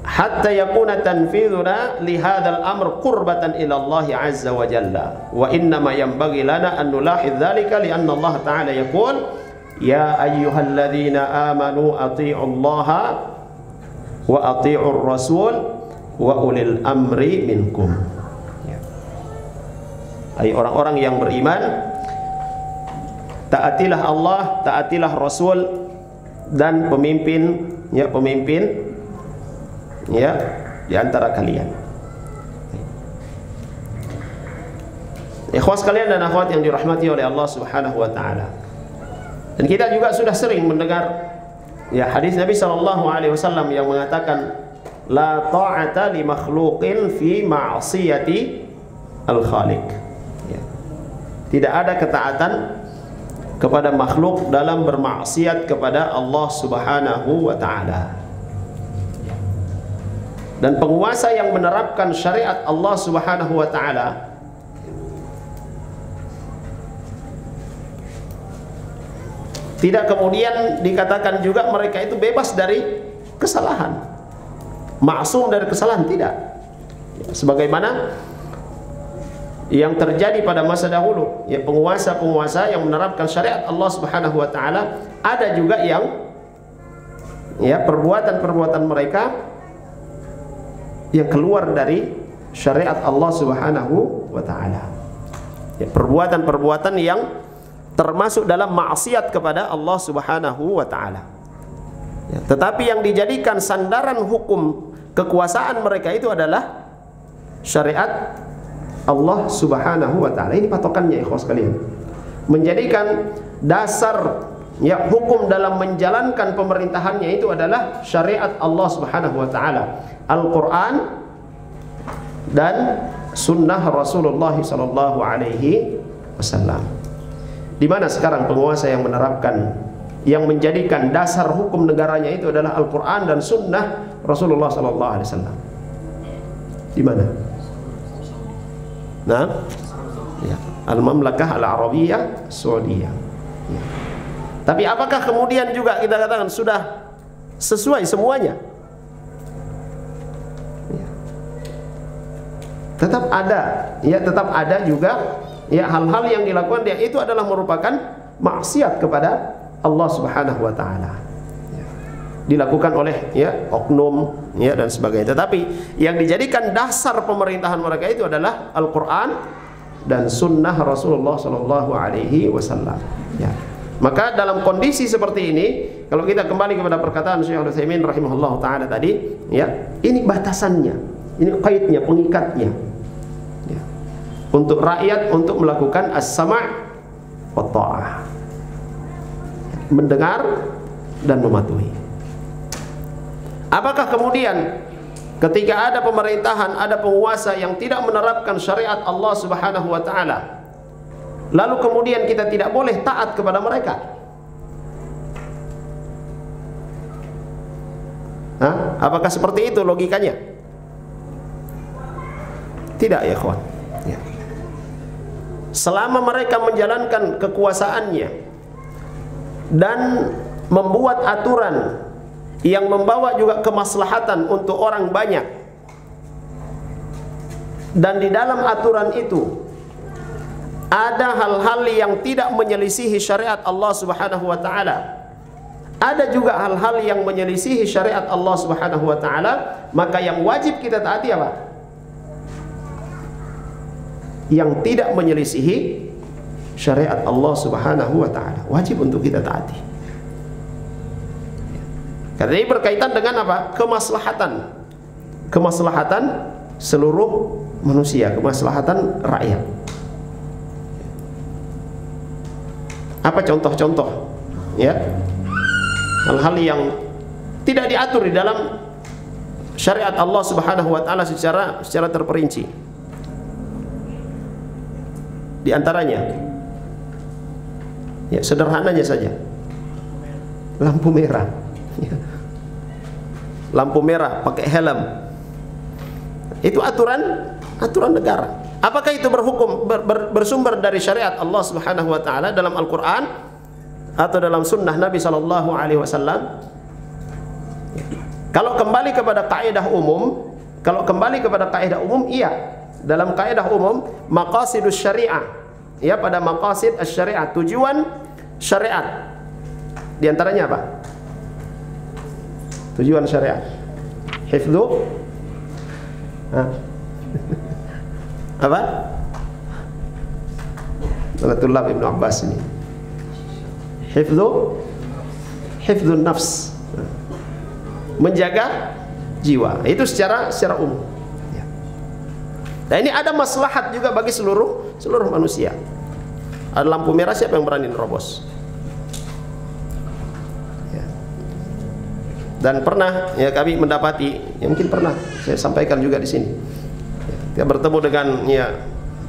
Hatta yakuna tanfidhuna li hadzal amr qurbatan ila Allah azza wa jalla. Wa inna ma yanbaghi lana an nulahidz dzalika li anna Allah ta'ala yaqul ya ayyuhalladzina amanu athi'u Allah wa athi'ur rasul wa ulil amri minkum. Hai orang-orang yang beriman, taatilah Allah, taatilah Rasul dan pemimpin, ya, pemimpin ya di antara kalian. Ikhwas sekalian dan akhwat yang dirahmati oleh Allah Subhanahu wa taala. Dan kita juga sudah sering mendengar ya hadis Nabi sallallahu alaihi wasallam yang mengatakan la ta'ata li makhluqin fi ma'siyati al-khaliq. Ya. Tidak ada ketaatan kepada makhluk dalam bermaksiat kepada Allah Subhanahu wa taala. Dan penguasa yang menerapkan syariat Allah Subhanahu wa taala tidak kemudian dikatakan juga mereka itu bebas dari kesalahan, maksum dari kesalahan, tidak. Sebagaimana yang terjadi pada masa dahulu, ya, penguasa-penguasa yang menerapkan syariat Allah Subhanahu wa taala, ada juga yang ya perbuatan-perbuatan mereka yang keluar dari syariat Allah Subhanahu wa taala. Ya, perbuatan-perbuatan yang termasuk dalam maksiat kepada Allah Subhanahu wa taala. Ya, tetapi yang dijadikan sandaran hukum kekuasaan mereka itu adalah syariat Allah Subhanahu wa taala. Ini patokannya ikhwas sekalian. Menjadikan dasar ya hukum dalam menjalankan pemerintahannya itu adalah syariat Allah Subhanahu wa taala, Al-Qur'an dan sunnah Rasulullah sallallahu alaihi wasallam. Di mana sekarang penguasa yang menerapkan, yang menjadikan dasar hukum negaranya itu adalah Al-Qur'an dan sunnah Rasulullah sallallahu alaihi wasallam? Di mana? Nah, ya, Al-Mamlakah Al-Arabiyah Saudiyah. Ya. Tapi apakah kemudian juga kita katakan sudah sesuai semuanya? Ya. Tetap ada, ya, tetap ada juga ya hal-hal yang dilakukan dia itu adalah merupakan maksiat kepada Allah Subhanahu wa taala. Ya. Dilakukan oleh ya oknum ya dan sebagainya. Tetapi yang dijadikan dasar pemerintahan mereka itu adalah Al-Qur'an dan sunnah Rasulullah sallallahu alaihi wasallam. Ya. Maka dalam kondisi seperti ini, kalau kita kembali kepada perkataan Syekh Al-Utsaimin rahimahullah taala tadi, ya, ini batasannya, ini kaidnya, pengikatnya, ya, untuk rakyat untuk melakukan as-sama' wa ta'ah, mendengar dan mematuhi. Apakah kemudian ketika ada pemerintahan, ada penguasa yang tidak menerapkan syariat Allah Subhanahu wa taala, lalu kemudian kita tidak boleh taat kepada mereka? Hah? Apakah seperti itu logikanya? Tidak ya kawan. Ya. Selama mereka menjalankan kekuasaannya dan membuat aturan yang membawa juga kemaslahatan untuk orang banyak, dan di dalam aturan itu ada hal-hal yang tidak menyelisihi syariat Allah Subhanahu wa taala, ada juga hal-hal yang menyelisihi syariat Allah Subhanahu wa taala, maka yang wajib kita taati apa? Yang tidak menyelisihi syariat Allah Subhanahu wa taala, wajib untuk kita taati. Karena ini berkaitan dengan apa? Kemaslahatan. Kemaslahatan seluruh manusia, kemaslahatan rakyat. Apa contoh-contoh, ya, hal-hal yang tidak diatur di dalam syariat Allah Subhanahu wa taala secara terperinci? Di antaranya, ya, sederhananya saja, lampu merah, ya. Lampu merah pakai helm, itu aturan negara. Apakah itu bersumber dari syariat Allah Subhanahu wa taala dalam Al-Qur'an atau dalam sunnah Nabi sallallahu alaihi wasallam? Kalau kembali kepada kaidah umum, iya. Dalam kaidah umum, maqasidus syariah, ya, pada maqasid asy-syariah, tujuan syariat. Di antaranya apa? Tujuan syariat. Hifdzu apa? Tulab Ibnu Abbas ini. Hifdzun nafs. Menjaga jiwa. Itu secara umum. Ya. Nah, ini ada maslahat juga bagi seluruh manusia. Ada lampu merah, siapa yang berani nerobos? Ya. Dan pernah, ya, kami mendapati, ya mungkin pernah saya sampaikan juga di sini. Kita bertemu dengan, ya,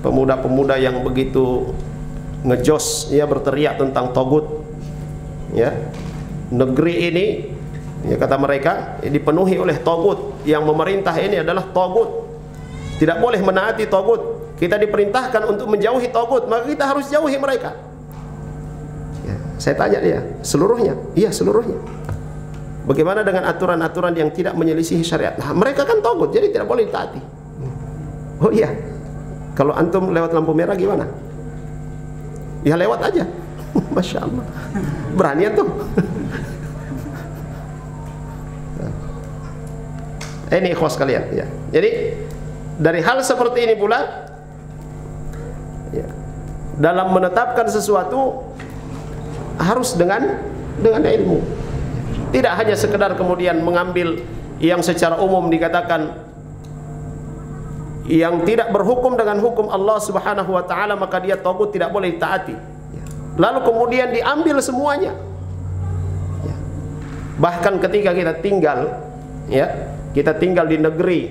pemuda-pemuda yang begitu ngejos, ya, berteriak tentang togut, ya. Negeri ini, ya, kata mereka, ya, dipenuhi oleh togut. Yang memerintah ini adalah togut. Tidak boleh menaati togut. Kita diperintahkan untuk menjauhi togut, maka kita harus jauhi mereka. Ya, saya tanya dia, seluruhnya? Iya, seluruhnya. Bagaimana dengan aturan-aturan yang tidak menyelisihi syariat? Nah, mereka kan togut, jadi tidak boleh ditaati. Oh iya, kalau antum lewat lampu merah gimana? Ya lewat aja. Masya Allah, berani antum. Ini ikhwas kalian, ya. Jadi dari hal seperti ini pula, ya, dalam menetapkan sesuatu harus dengan ilmu. Tidak hanya sekedar kemudian mengambil yang secara umum dikatakan yang tidak berhukum dengan hukum Allah Subhanahu wa taala, maka dia tagut, tidak boleh ditaati. Lalu kemudian diambil semuanya. Ya. Bahkan ketika kita tinggal, ya, kita tinggal di negeri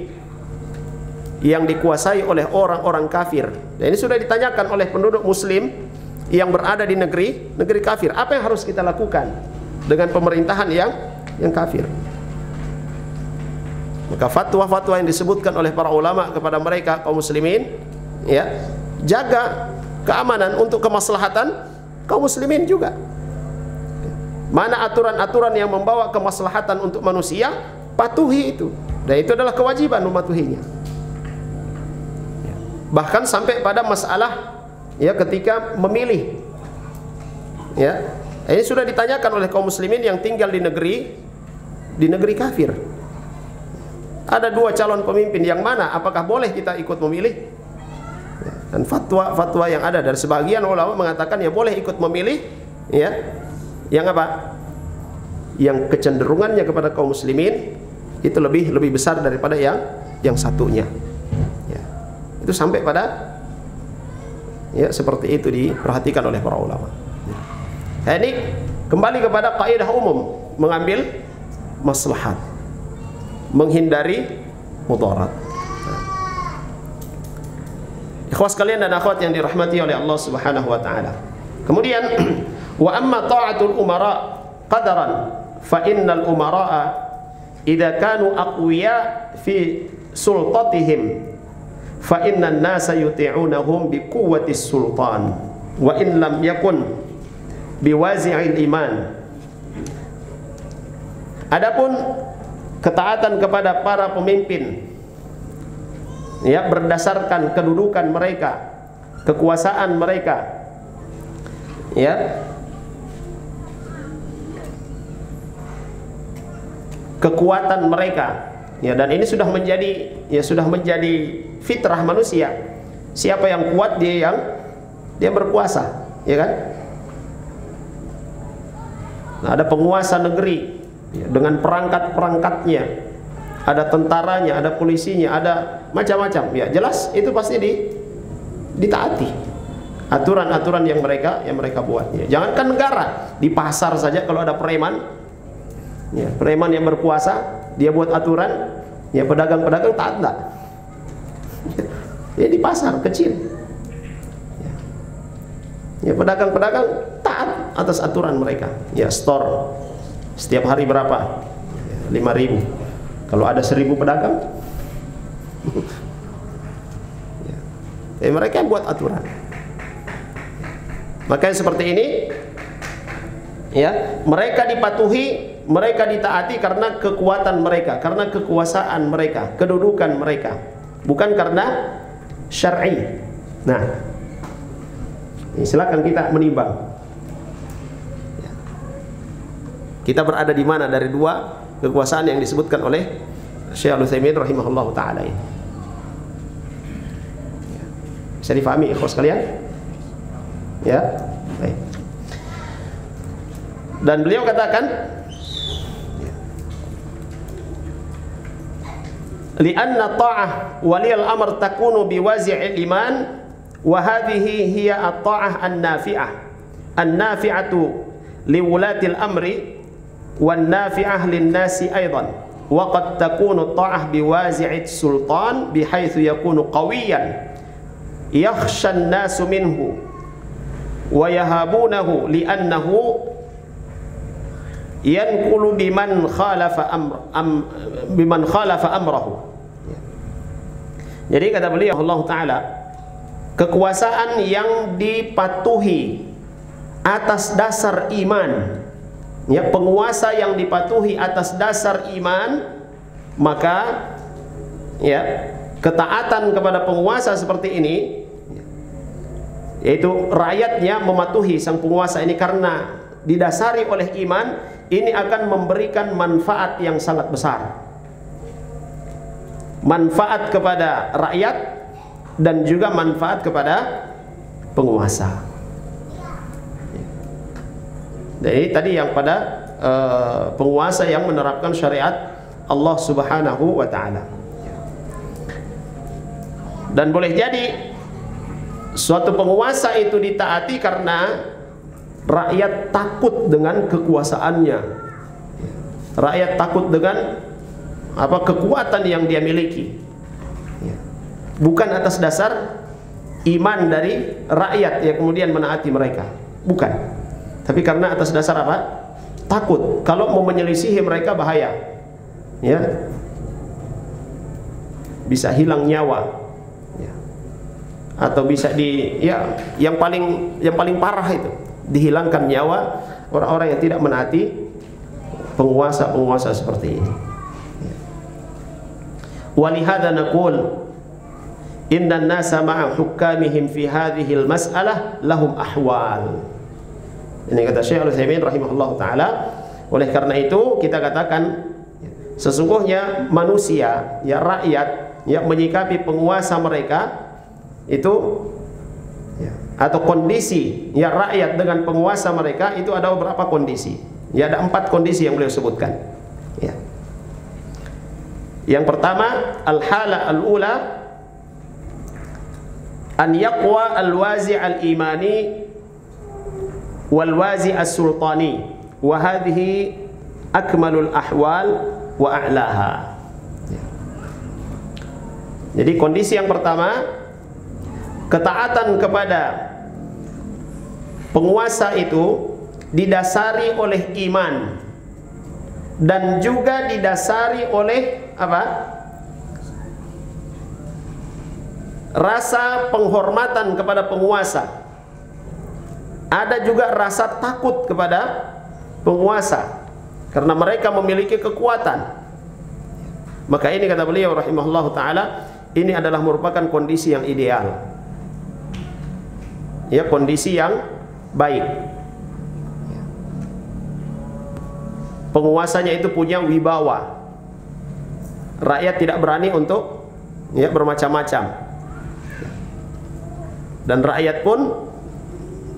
yang dikuasai oleh orang-orang kafir. Dan ini sudah ditanyakan oleh penduduk muslim yang berada di negeri kafir, apa yang harus kita lakukan dengan pemerintahan yang kafir? Maka fatwa-fatwa yang disebutkan oleh para ulama kepada mereka kaum muslimin, ya, jaga keamanan untuk kemaslahatan kaum muslimin juga. Mana aturan-aturan yang membawa kemaslahatan untuk manusia, patuhi itu. Dan itu adalah kewajiban mematuhinya. Bahkan sampai pada masalah, ya, ketika memilih, ya, ini sudah ditanyakan oleh kaum muslimin yang tinggal di negeri kafir. Ada dua calon pemimpin, yang mana apakah boleh kita ikut memilih? Dan fatwa yang ada dari sebagian ulama mengatakan ya boleh ikut memilih, ya, yang apa? Yang kecenderungannya kepada kaum muslimin itu lebih besar daripada yang satunya. Ya. Itu sampai pada ya seperti itu diperhatikan oleh para ulama. Nah, ini kembali kepada kaidah umum, mengambil maslahat, menghindari mudarat. Ikhwas sekalian dan akhwat yang dirahmati oleh Allah Subhanahu wa taala. Kemudian wa amma ta'atul umara qadaran fa innal umara'a idza kanu aqwiya fi sultatihim fa innan nasa yuti'unahum bi quwwati sultan wa in lam yakun biwazi'il iman. Adapun ketaatan kepada para pemimpin ya berdasarkan kedudukan mereka, kekuasaan mereka, ya, kekuatan mereka, ya, dan ini sudah menjadi fitrah manusia. Siapa yang kuat dia berkuasa, ya kan? Nah, ada penguasa negeri ya, dengan perangkat-perangkatnya, ada tentaranya, ada polisinya, ada macam-macam. Ya, jelas itu pasti ditaati aturan-aturan yang mereka buat. Ya, jangankan negara, di pasar saja kalau ada preman, ya, preman yang berkuasa, dia buat aturan, ya pedagang-pedagang taat enggak? Ya, di pasar kecil, ya pedagang-pedagang taat atas aturan mereka. Ya, store setiap hari berapa? 5.000. Kalau ada 1.000 pedagang, ya, mereka buat aturan. Makanya seperti ini, ya, mereka dipatuhi, mereka ditaati karena kekuatan mereka, karena kekuasaan mereka, kedudukan mereka, bukan karena syar'i. Nah, silakan kita menimbang. Ya. Kita berada di mana dari dua kekuasaan yang disebutkan oleh Syekh Al-Utsaimin rahimahullahu taala ini. Ya. Bisa difahami ikhwas sekalian? Ya. Baik. Dan beliau katakan li'anna ta'ah waliyal amr takunu biwazi'il iman wa hadhihi hiya at-ta'ah an-nafi'ah an-nafi'atu liwulatil amri wan nafi'ah lin-nasi aidan wa qad takunu ta'ah biwazi'it sultan bihaitsu yakunu qawiyan yakhsha an-nasu minhu wa yahabunahu li'annahu yanqulu biman khalafa amrahu. Jadi kata beliau Allah taala, kekuasaan yang dipatuhi atas dasar iman, ya, penguasa yang dipatuhi atas dasar iman, maka ya ketaatan kepada penguasa seperti ini, yaitu rakyatnya mematuhi sang penguasa ini karena didasari oleh iman, ini akan memberikan manfaat yang sangat besar, manfaat kepada rakyat dan juga manfaat kepada penguasa. Jadi tadi yang pada penguasa yang menerapkan syariat Allah Subhanahu wa taala. Dan boleh jadi suatu penguasa itu ditaati karena rakyat takut dengan kekuasaannya, rakyat takut dengan kekuatan yang dia miliki, bukan atas dasar iman dari rakyat yang kemudian menaati mereka, bukan, tapi karena atas dasar apa? Takut kalau mau menyelisihi mereka bahaya, ya, bisa hilang nyawa, ya, atau bisa yang paling parah itu dihilangkan nyawa orang-orang yang tidak menaati penguasa-penguasa seperti ini. Walihada naqul innan nasa ma'a hukamihim fi hadhihi al-mas'alah lahum ahwal. Ini kata Syekh Al-Utsaimin rahimahullahu taala, oleh karena itu kita katakan sesungguhnya manusia, ya rakyat, yang menyikapi penguasa mereka itu, ya, atau kondisi ya rakyat dengan penguasa mereka itu ada beberapa kondisi. Ya, ada 4 kondisi yang beliau sebutkan. Ya. Yang pertama, al-hala al-ula an yaqwa al-wazi' al-imani wal wazi' as-sultani wa hadhihi akmalul ahwal wa a'laha. Ya. Jadi kondisi yang pertama, ketaatan kepada penguasa itu didasari oleh iman dan juga didasari oleh apa? Rasa penghormatan kepada penguasa. Ada juga rasa takut kepada penguasa karena mereka memiliki kekuatan. Maka ini kata beliau rahimahullahu taala, ini adalah merupakan kondisi yang ideal. Ya, kondisi yang baik. Penguasanya itu punya wibawa. Rakyat tidak berani untuk ya bermacam-macam. Dan rakyat pun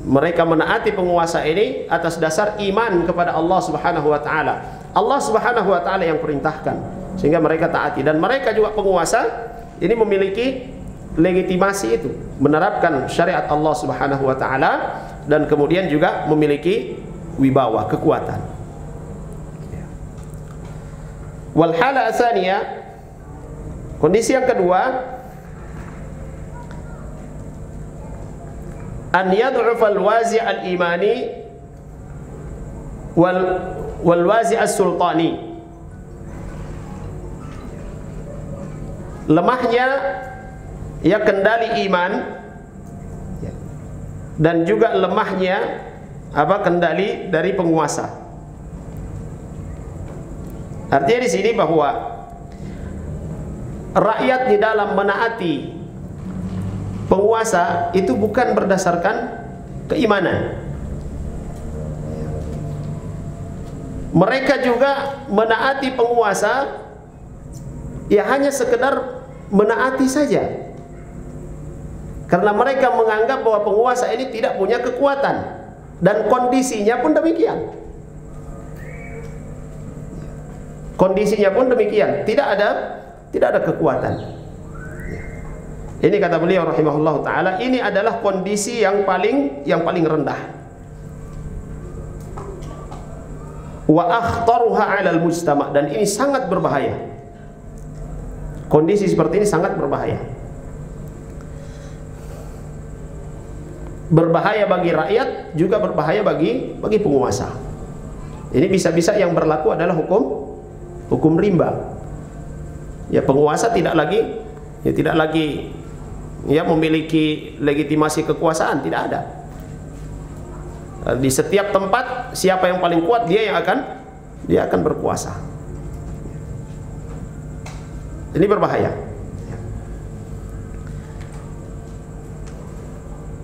mereka menaati penguasa ini atas dasar iman kepada Allah Subhanahu wa taala. Allah Subhanahu wa taala yang perintahkan sehingga mereka taati, dan mereka juga penguasa ini memiliki legitimasi itu, menerapkan syariat Allah Subhanahu wa taala dan kemudian juga memiliki wibawa, kekuatan. Wal hala tsaniyah, kondisi yang kedua, an yad'ufa al-wazi' al-imani wal wazi' as-sultani. Lemahnya ya kendali iman dan juga lemahnya apa kendali dari penguasa. Artinya di sini bahwa rakyat di dalam menaati penguasa itu bukan berdasarkan keimanan. Mereka juga menaati penguasa ya hanya sekedar menaati saja. Karena mereka menganggap bahwa penguasa ini tidak punya kekuatan dan kondisinya pun demikian. Kondisinya pun demikian, tidak ada kekuatan. Ini kata beliau rahimahullah taala, ini adalah kondisi yang paling rendah. Wa akhtaruha 'alal mujtama', dan ini sangat berbahaya. Kondisi seperti ini sangat berbahaya. Berbahaya bagi rakyat, juga berbahaya bagi penguasa. Ini bisa-bisa yang berlaku adalah hukum rimba. Ya, penguasa tidak lagi memiliki legitimasi kekuasaan, tidak ada. Di setiap tempat siapa yang paling kuat dia akan berkuasa. Ini berbahaya.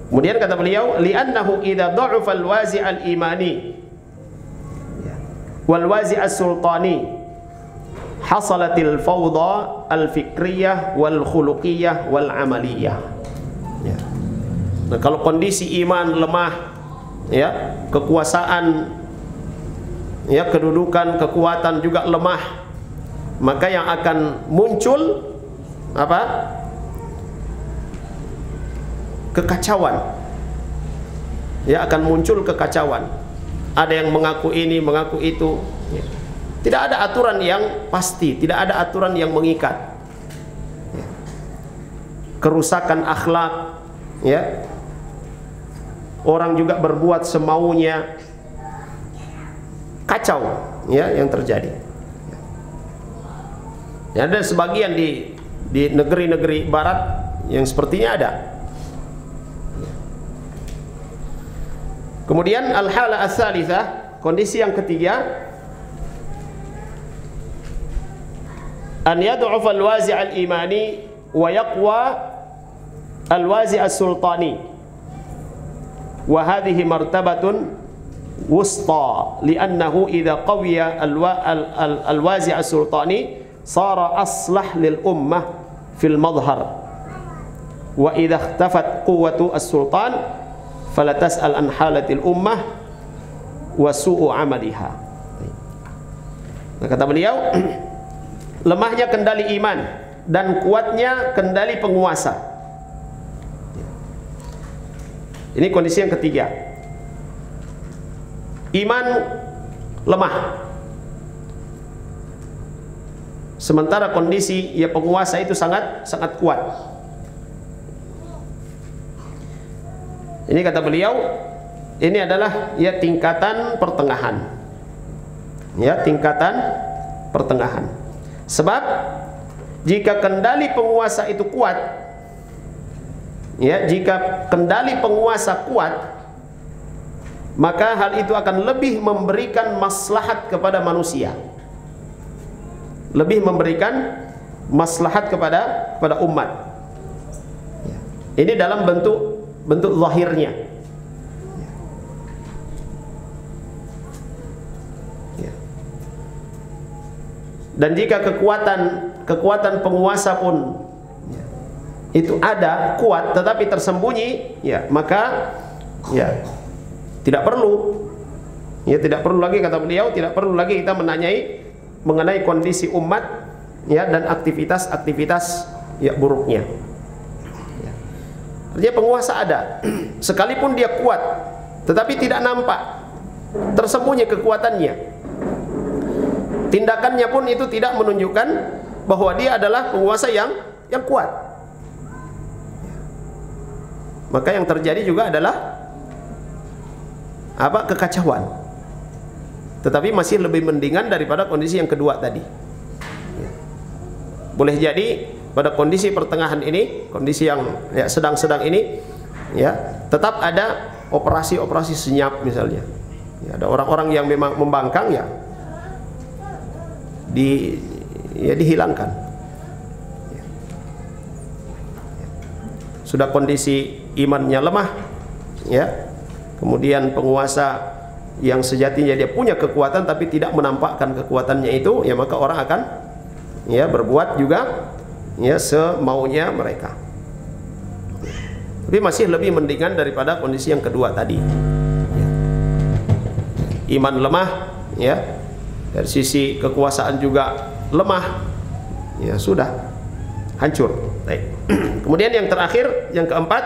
Kemudian kata beliau, li'annahu idza dha'afa al-wazi' al-imani wal wazi' as-sultani hasalatil fawda al-fikriyah wal khuluqiyah wal amaliyah. Ya. Nah, kalau kondisi iman lemah, ya, kekuasaan, ya, kedudukan, kekuatan juga lemah, maka yang akan muncul apa? Kekacauan. Ya, akan muncul kekacauan. Ada yang mengaku ini, mengaku itu. Ya. Tidak ada aturan yang pasti, tidak ada aturan yang mengikat. Ya. Kerusakan akhlak, ya. Orang juga berbuat semaunya. Kacau, ya, yang terjadi. Ya, ada sebagian di negeri-negeri barat yang sepertinya ada. Kemudian al-hala ats-tsalitsah, kondisi yang ketiga, an yad'ufa al-wazi' al-imani wa yaqwa al-wazi' as-sultani, wa hadhihi martabatun wusta li'annahu idza qawiya al-wazi' as-sultani sara aslah lil ummah fil madhhar wa idza ikhtafat quwwatu as-sultan fala tas'al an halatil ummah wa su'u amaliha. Nah, kata beliau, lemahnya kendali iman dan kuatnya kendali penguasa. Ini kondisi yang ketiga. Iman lemah, sementara kondisi ya penguasa itu sangat kuat. Ini kata beliau, ini adalah ya tingkatan pertengahan. Ya, tingkatan pertengahan. Sebab jika kendali penguasa itu kuat, ya, jika kendali penguasa kuat, maka hal itu akan lebih memberikan maslahat kepada manusia, lebih memberikan maslahat kepada umat. Ini dalam bentuk zahirnya. Dan jika kekuatan penguasa pun itu ada, kuat, tetapi tersembunyi, ya, maka ya tidak perlu lagi, kata beliau, tidak perlu lagi kita mengenai kondisi umat, ya, dan aktivitas ya buruknya. Ya. Artinya penguasa ada, sekalipun dia kuat, tetapi tidak nampak, tersembunyi kekuatannya. Tindakannya pun itu tidak menunjukkan bahwa dia adalah penguasa yang kuat. Maka yang terjadi juga adalah apa? Kekacauan. Tetapi masih lebih mendingan daripada kondisi yang kedua tadi. Boleh jadi pada kondisi pertengahan ini, kondisi yang ya sedang-sedang ini, ya, tetap ada operasi-operasi senyap misalnya. Ya, ada orang-orang yang memang membangkang, ya, dihilangkan. Ya. Sudah kondisi imannya lemah, ya, kemudian penguasa yang sejatinya dia punya kekuatan tapi tidak menampakkan kekuatannya itu, ya, maka orang akan ya berbuat juga ya semaunya mereka. Tapi masih lebih mendingan daripada kondisi yang kedua tadi. Ya. Iman lemah, ya, dari sisi kekuasaan juga lemah, ya sudah hancur. Baik. Kemudian yang terakhir, yang keempat,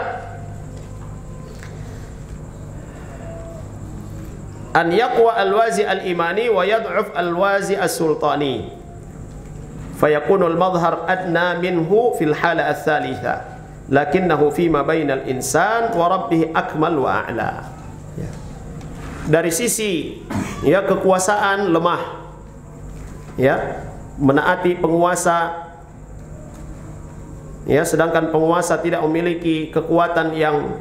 an yaqwa al-wazi al-imani wa yad'uf al-wazi as-sultani fayakunu al-madhhar adna minhu fil hala ats-tsalitsa lakinnahu fima bainal insan wa rabbih akmal wa a'la. Ya. Dari sisi ya kekuasaan lemah, ya, menaati penguasa, ya, sedangkan penguasa tidak memiliki kekuatan yang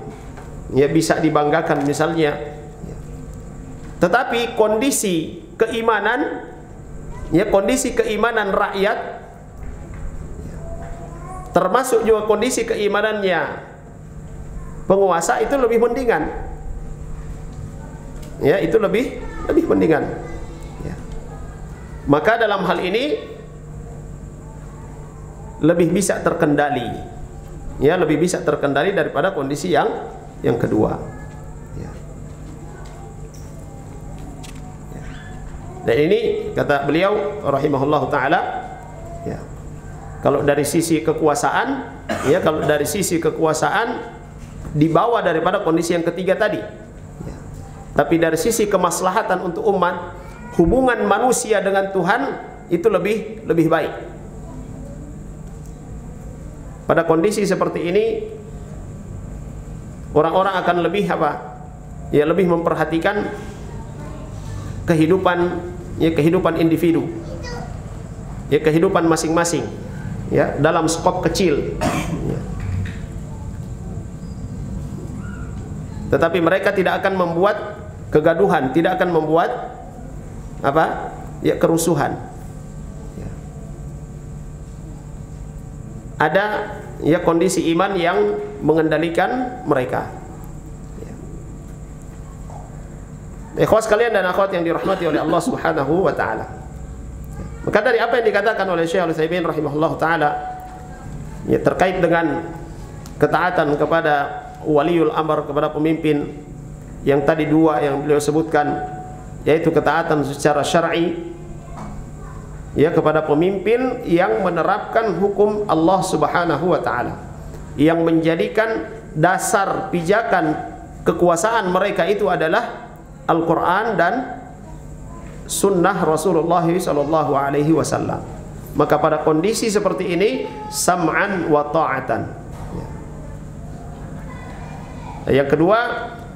ya bisa dibanggakan misalnya. Tetapi kondisi keimanan, ya, kondisi keimanan rakyat, termasuk juga kondisi keimanannya penguasa itu lebih mendingan. Ya, itu lebih mendingan. Ya. Maka dalam hal ini lebih bisa terkendali, ya, lebih bisa terkendali daripada kondisi yang kedua. Ya. Ya. Dan ini kata beliau rahimahullah taala, ya, kalau dari sisi kekuasaan, ya, kalau dari sisi kekuasaan dibawa daripada kondisi yang ketiga tadi. Ya. Tapi dari sisi kemaslahatan untuk umat, hubungan manusia dengan Tuhan itu lebih baik. Pada kondisi seperti ini, orang-orang akan lebih apa? Ya, lebih memperhatikan kehidupan individu, ya, kehidupan masing-masing, ya, dalam skop kecil. Ya. Tetapi mereka tidak akan membuat kegaduhan, tidak akan membuat apa? Ya, kerusuhan. Ya. Ada ya kondisi iman yang mengendalikan mereka. Ya. Ikhwas sekalian dan akhwat yang dirahmati oleh Allah Subhanahu wa taala. Maka dari apa yang dikatakan oleh Syekh Al-Utsaimin rahimahullah taala, ya, terkait dengan ketaatan kepada waliul amr, kepada pemimpin yang tadi dua yang beliau sebutkan, yaitu ketaatan secara syar'i, ya, kepada pemimpin yang menerapkan hukum Allah Subhanahu wa taala, yang menjadikan dasar pijakan kekuasaan mereka itu adalah Al-Qur'an dan sunnah Rasulullah sallallahu alaihi wasallam. Maka pada kondisi seperti ini sam'an wa ta'atan. Yang kedua,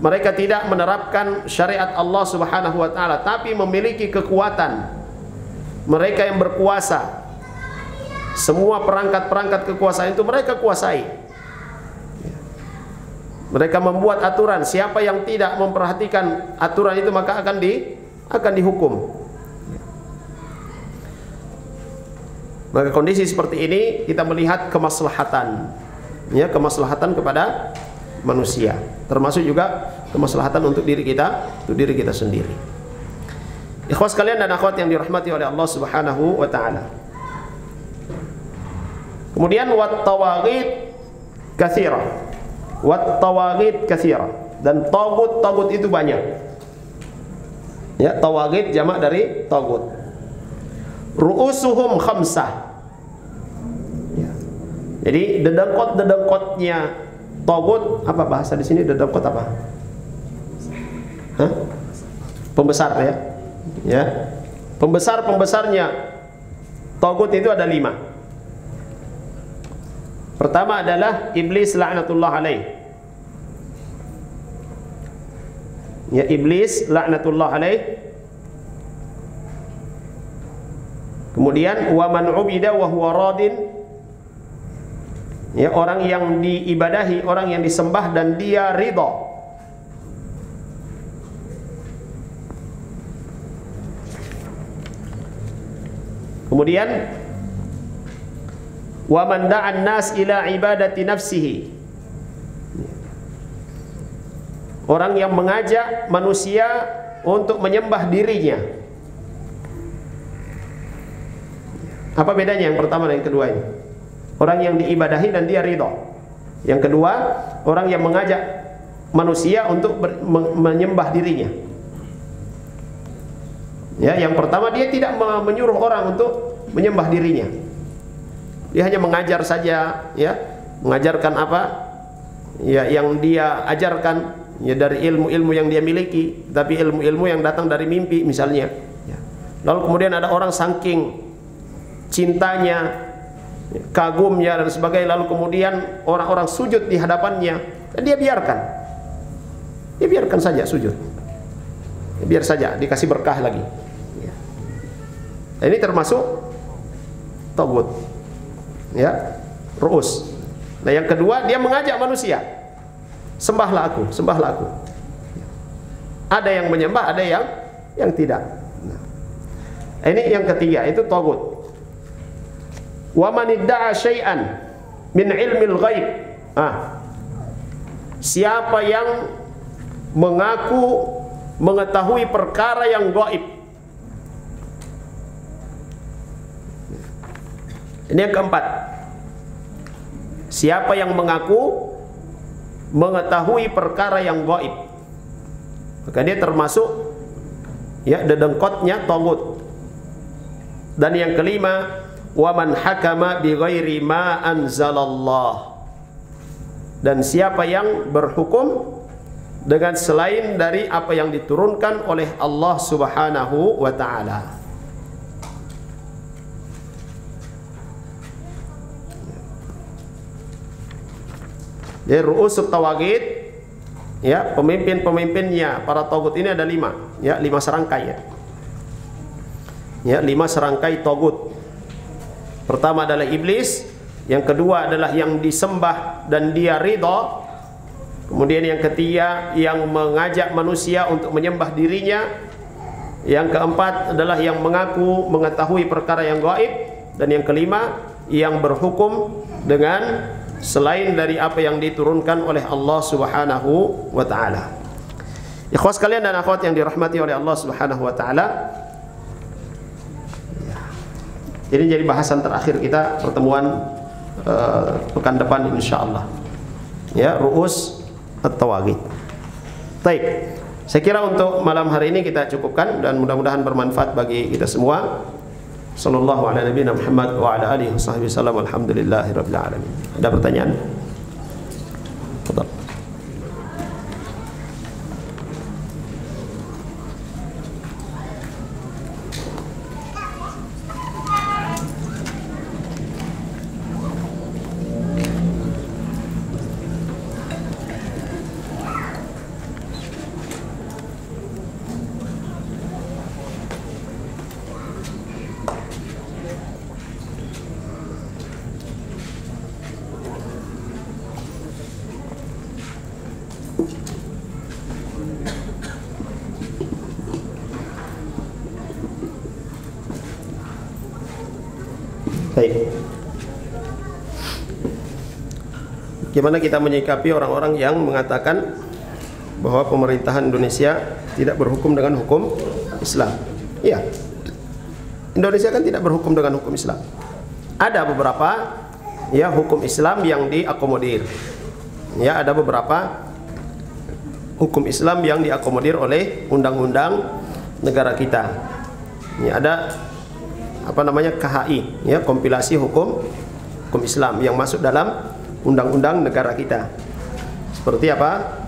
mereka tidak menerapkan syariat Allah Subhanahu wa taala, tapi memiliki kekuatan. Mereka yang berkuasa, semua perangkat-perangkat kekuasaan itu mereka kuasai. Mereka membuat aturan, siapa yang tidak memperhatikan aturan itu maka akan dihukum. Maka kondisi seperti ini kita melihat kemaslahatan, ya, kemaslahatan kepada manusia, termasuk juga kemaslahatan untuk diri kita sendiri. Ikhwas sekalian dan akhwat yang dirahmati oleh Allah Subhanahu wa taala. Kemudian wat tawaghit katsira. Wat tawaghit katsira, dan tagut itu banyak. Ya, tawaghit jamak dari tagut. Ru'usuhum khamsah. Ya. Jadi dedengkot-dedengkotnya tagut, apa bahasa di sini dedengkot apa? Hah? Pembesar, ya. Ya. Pembesarnya tagut itu ada 5. Pertama adalah iblis laknatullah alaih. Ya, iblis laknatullah alaih. Kemudian wa man ubida wa huwa radin, ya, orang yang diibadahi, orang yang disembah dan dia ridha. Kemudian wa man da'an nas ila ibadati nafsihi, orang yang mengajak manusia untuk menyembah dirinya. Apa bedanya yang pertama dan yang kedua ini? Orang yang diibadahi dan dia ridha. Yang kedua, orang yang mengajak manusia untuk menyembah dirinya. Ya, yang pertama dia tidak menyuruh orang untuk menyembah dirinya. Dia hanya mengajar saja, ya, mengajarkan apa? Ya, yang dia ajarkan, ya, dari ilmu-ilmu yang dia miliki, tapi ilmu-ilmu yang datang dari mimpi misalnya. Ya. Lalu kemudian ada orang saking cintanya, kagumnya dan sebagainya, lalu kemudian orang-orang sujud di hadapannya, dan dia biarkan saja sujud, biar saja dikasih berkah lagi. Ini termasuk tagut, ya, ru'us. Nah, yang kedua, dia mengajak manusia, sembahlah aku, sembahlah aku. Ada yang menyembah, ada yang tidak. Nah, ini yang ketiga, itu tagut. Wa man idda'a syai'an min ilmil ghaib. Siapa yang mengaku mengetahui perkara yang gaib. Ini yang keempat. Siapa yang mengaku mengetahui perkara yang gaib, maka dia termasuk, ya, dedengkotnya tagut. Dan yang kelima, wa man hakama bi ghairi ma anzalallah, dan siapa yang berhukum dengan selain dari apa yang diturunkan oleh Allah Subhanahu wa taala. Jadi ru'usut tawaghit, ya, pemimpin-pemimpinnya para tagut ini ada 5, ya, 5 serangkai, ya. Ya, 5 serangkai tagut. Pertama adalah iblis, yang kedua adalah yang disembah dan dia ridha, kemudian yang ketiga yang mengajak manusia untuk menyembah dirinya, yang keempat adalah yang mengaku mengetahui perkara yang gaib, dan yang kelima yang berhukum dengan selain dari apa yang diturunkan oleh Allah Subhanahu wa taala. Ikhwas sekalian dan akhwat yang dirahmati oleh Allah Subhanahu wa taala, ini jadi bahasan terakhir kita pertemuan pekan depan insyaallah. Ya, ru'us at-tawaghit. Baik. Saya kira untuk malam hari ini kita cukupkan dan mudah-mudahan bermanfaat bagi kita semua. Sallallahu ala nabiyina Muhammad wa ala alihi washabbihi wasallam. Alhamdulillahirabbil alamin. Ada pertanyaan? Fadhal. Baik. Gimana kita menyikapi orang-orang yang mengatakan bahwa pemerintahan Indonesia tidak berhukum dengan hukum Islam? Iya. Indonesia kan tidak berhukum dengan hukum Islam. Ada beberapa ya hukum Islam yang diakomodir. Ya, ada beberapa hukum Islam yang diakomodir oleh undang-undang negara kita. Ya, ada apa namanya KHI, ya, kompilasi hukum Islam yang masuk dalam undang-undang negara kita. Seperti apa?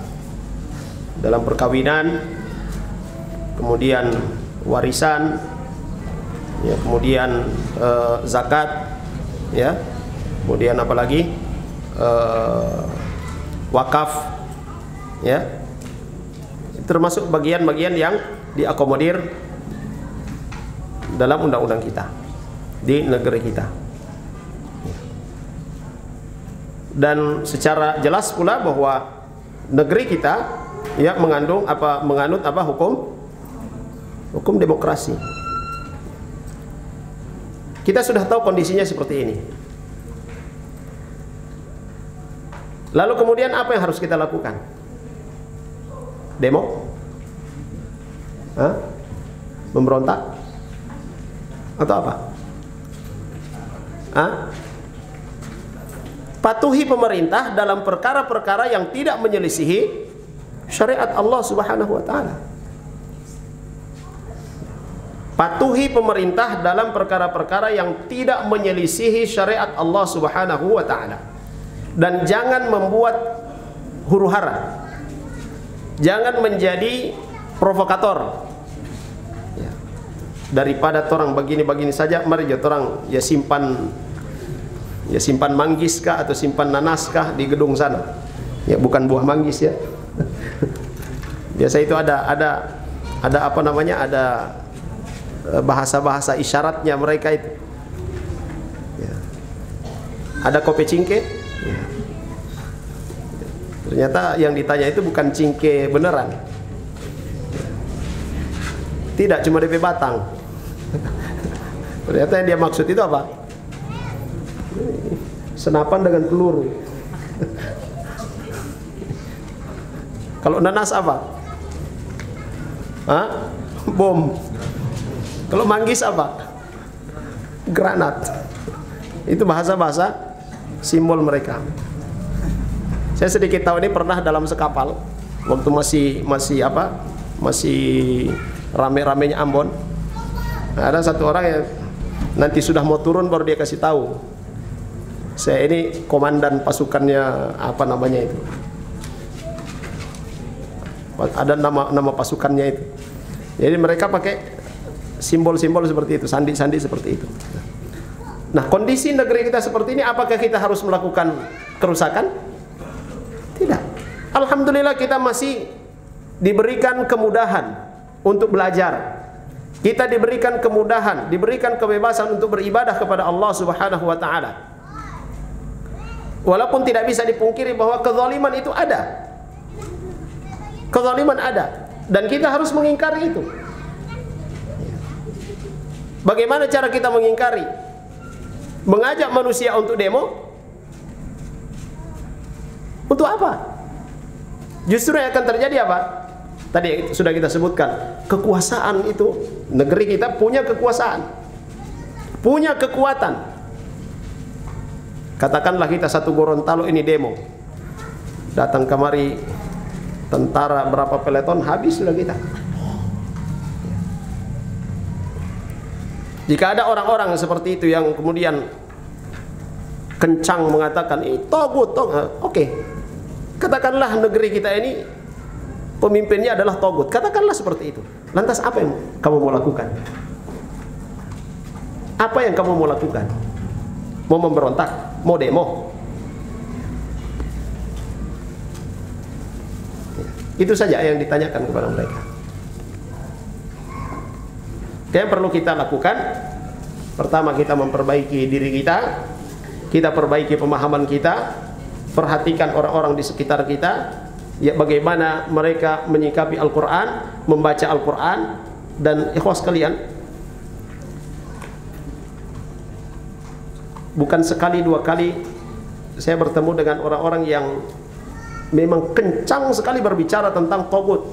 Dalam perkawinan, kemudian warisan, ya, kemudian zakat, ya, kemudian apalagi wakaf, ya, termasuk bagian-bagian yang diakomodir dalam undang-undang kita di negeri kita. Dan secara jelas pula bahwa negeri kita ya menganut apa hukum demokrasi. Kita sudah tahu kondisinya seperti ini. Lalu kemudian apa yang harus kita lakukan? Demo? Memberontak? Atau apa? Patuhi pemerintah dalam perkara-perkara yang tidak menyelisihi syariat Allah Subhanahu wa taala. Patuhi pemerintah dalam perkara-perkara yang tidak menyelisihi syariat Allah Subhanahu wa taala. Dan jangan membuat huru-hara. Jangan menjadi provokator. Daripada orang begini-begini saja, mari orang ya simpan manggis kah atau simpan nanas kah di gedung sana. Ya, bukan buah manggis ya. Biasa itu ada apa namanya, ada bahasa-bahasa isyaratnya mereka itu. Ya. Ada kopi cingke. Ya. Ternyata yang ditanya itu bukan cingke beneran. Tidak, cuma DP batang. Ternyata yang dia maksud itu apa? Senapan dengan peluru. Kalau nanas apa? Bom. Kalau manggis apa? Granat. Itu bahasa-bahasa simbol mereka. Saya sedikit tahu, ini pernah dalam sekapal waktu masih rame-ramenya Ambon. Nah, ada satu orang yang nanti sudah mau turun baru dia kasih tahu, saya ini komandan pasukannya apa namanya itu, ada nama pasukannya itu. Jadi mereka pakai simbol-simbol seperti itu, sandi-sandi seperti itu. Nah, kondisi negeri kita seperti ini, apakah kita harus melakukan kerusakan? Tidak. Alhamdulillah kita masih diberikan kemudahan untuk belajar. Kita diberikan kemudahan, diberikan kebebasan untuk beribadah kepada Allah Subhanahu wa taala. Walaupun tidak bisa dipungkiri bahwa kezaliman itu ada. Kezaliman ada dan kita harus mengingkari itu. Bagaimana cara kita mengingkari? Mengajak manusia untuk demo? Untuk apa? Justru yang akan terjadi apa? Tadi sudah kita sebutkan, kekuasaan itu, negeri kita punya kekuasaan, punya kekuatan. Katakanlah kita satu Gorontalo ini demo, datang kemari tentara berapa peleton, habis sudah kita. Jika ada orang-orang seperti itu yang kemudian kencang mengatakan ini togut, oke, katakanlah negeri kita ini pemimpinnya adalah togut, katakanlah seperti itu. Lantas apa yang kamu mau lakukan? Apa yang kamu mau lakukan? Mau memberontak? Mau demo? Itu saja yang ditanyakan kepada mereka. Yang perlu kita lakukan, pertama kita memperbaiki diri kita, kita perbaiki pemahaman kita, perhatikan orang-orang di sekitar kita, ya bagaimana mereka menyikapi Al-Quran, membaca Al-Quran. Dan ikhwas sekalian, bukan sekali dua kali saya bertemu dengan orang-orang yang memang kencang sekali berbicara tentang togut.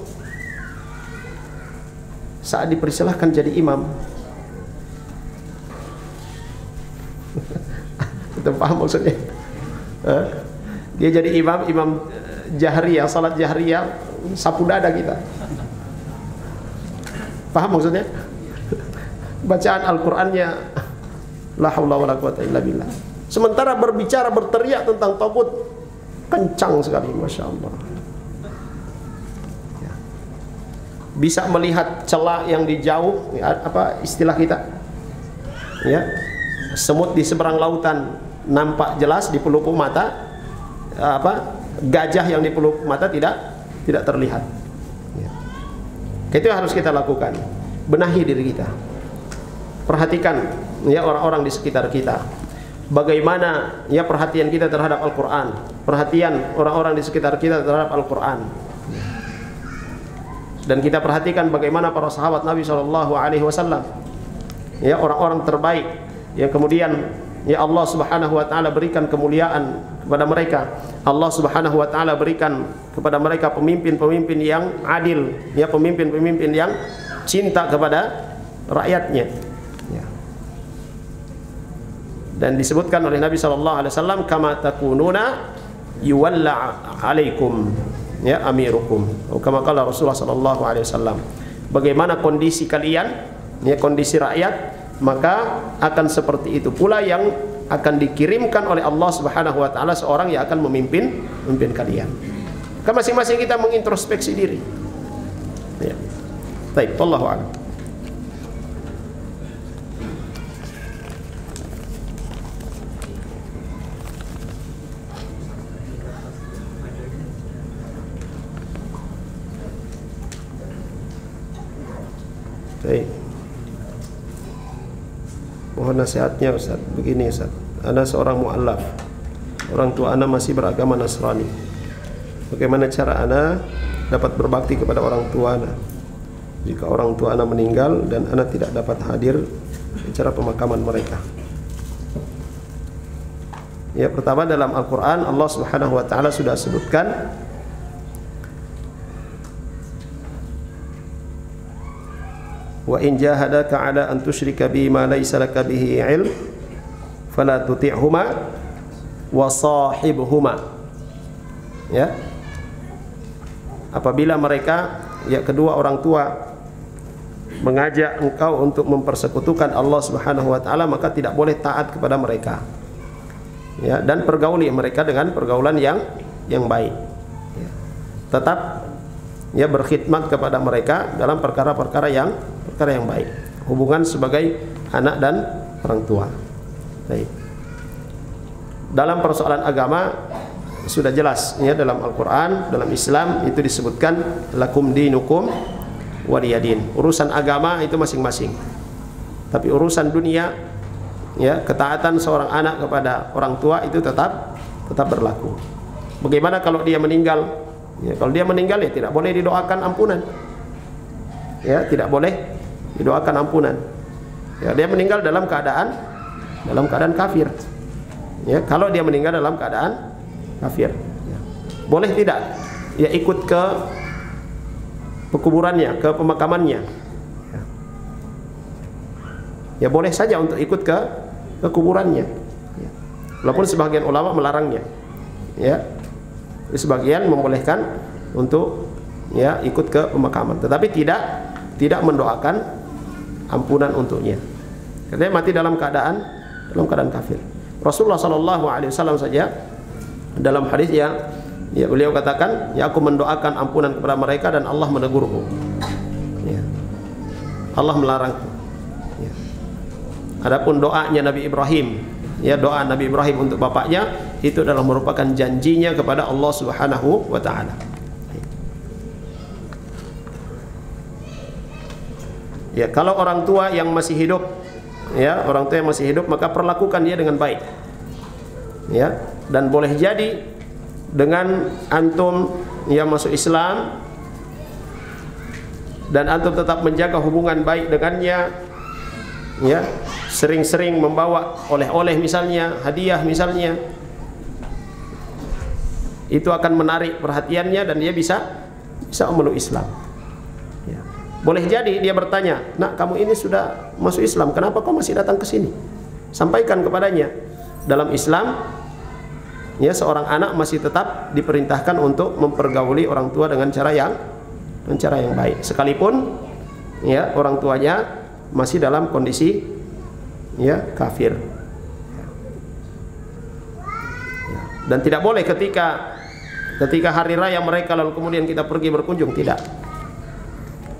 Saat dipersilahkan jadi imam, kita paham maksudnya? Dia jadi imam jahriyah, salat jahriyah, sapu dada kita. Paham maksudnya? Bacaan Al-Qur'annya la haula wala quwata illa billah. Sementara berbicara, berteriak tentang togut kencang sekali, Masya Allah. Ya. Bisa melihat celah yang di jauh, ya, apa istilah kita? Ya, semut di seberang lautan nampak jelas di pelupuk mata, apa gajah yang di pelupuk mata tidak terlihat. Ya. Itu yang harus kita lakukan, benahi diri kita, perhatikan ya orang-orang di sekitar kita. Bagaimana ya perhatian kita terhadap Al-Quran, perhatian orang-orang di sekitar kita terhadap Al-Quran. Dan kita perhatikan bagaimana para sahabat Nabi SAW, ya orang-orang terbaik yang kemudian ya Allah Subhanahu Wa Taala berikan kemuliaan kepada mereka. Allah Subhanahu Wa Taala berikan kepada mereka pemimpin-pemimpin yang adil, ya pemimpin-pemimpin yang cinta kepada rakyatnya. Dan disebutkan oleh Nabi SAW, kama takununa yuwalla alaikum ya amirukum, atau kama qala Rasulullah SAW, bagaimana kondisi kalian, ya kondisi rakyat, maka akan seperti itu pula yang akan dikirimkan oleh Allah Subhanahu Wa Taala seorang yang akan memimpin kalian. Kan masing-masing kita mengintrospeksi diri. Ya. Baik, wallahu a'lam. Baik. Mohon nasihatnya Ustaz. Begini Ustaz, ana seorang mu'allaf, orang tua ana masih beragama Nasrani. Bagaimana cara ana dapat berbakti kepada orang tua ana jika orang tua ana meninggal dan ana tidak dapat hadir di acara pemakaman mereka? Ya, pertama dalam Al-Quran Allah Subhanahu Wa Taala sudah sebutkan wa in jahadaka ala an tusyrika bi ma laysa laka bihi ilm fala tuti'huma wa sahibhuma. Ya, apabila mereka ya kedua orang tua mengajak engkau untuk mempersekutukan Allah Subhanahu Wa Taala, maka tidak boleh taat kepada mereka. Ya, dan pergauli mereka dengan pergaulan yang baik. Ya. Tetap ya berkhidmat kepada mereka dalam perkara-perkara yang baik, hubungan sebagai anak dan orang tua. Baik. Dalam persoalan agama sudah jelas ya, dalam Al-Quran, dalam Islam itu disebutkan lakum dinukum waliyadin. Urusan agama itu masing-masing. Tapi urusan dunia ya, ketaatan seorang anak kepada orang tua itu tetap berlaku. Bagaimana kalau dia meninggal? Ya, kalau dia meninggal ya tidak boleh didoakan ampunan. Ya, tidak boleh didoakan ampunan. Ya, dia meninggal dalam keadaan kafir. Ya, kalau dia meninggal dalam keadaan kafir, ya. Boleh tidak? Ya, ikut ke pekuburannya, ke pemakamannya. Ya, ya boleh saja untuk ikut ke kuburannya. Ya. Walaupun sebagian ulama melarangnya. Ya. Sebagian membolehkan untuk ya ikut ke pemakaman, tetapi tidak mendoakan ampunan untuknya. Karena dia mati dalam keadaan kafir. Rasulullah sallallahu alaihi wasallam saja dalam hadis ya beliau katakan, ya aku mendoakan ampunan kepada mereka dan Allah menegurku. Ya. Allah melarangku. Ya. Adapun doanya Nabi Ibrahim, ya doa Nabi Ibrahim untuk bapaknya itu adalah merupakan janjinya kepada Allah Subhanahu wa taala. Ya, kalau orang tua yang masih hidup, ya orang tua yang masih hidup, maka perlakukan dia dengan baik. Ya, dan boleh jadi dengan antum yang masuk Islam dan antum tetap menjaga hubungan baik dengannya, ya sering-sering membawa oleh-oleh misalnya, hadiah misalnya, itu akan menarik perhatiannya dan dia bisa memeluk Islam. Ya. Boleh jadi dia bertanya, nak kamu ini sudah masuk Islam, kenapa kau masih datang ke sini? Sampaikan kepadanya, dalam Islam ya seorang anak masih tetap diperintahkan untuk mempergauli orang tua dengan cara yang baik, sekalipun ya orang tuanya masih dalam kondisi ya kafir. Ya. Dan tidak boleh ketika hari raya mereka lalu kemudian kita pergi berkunjung, tidak.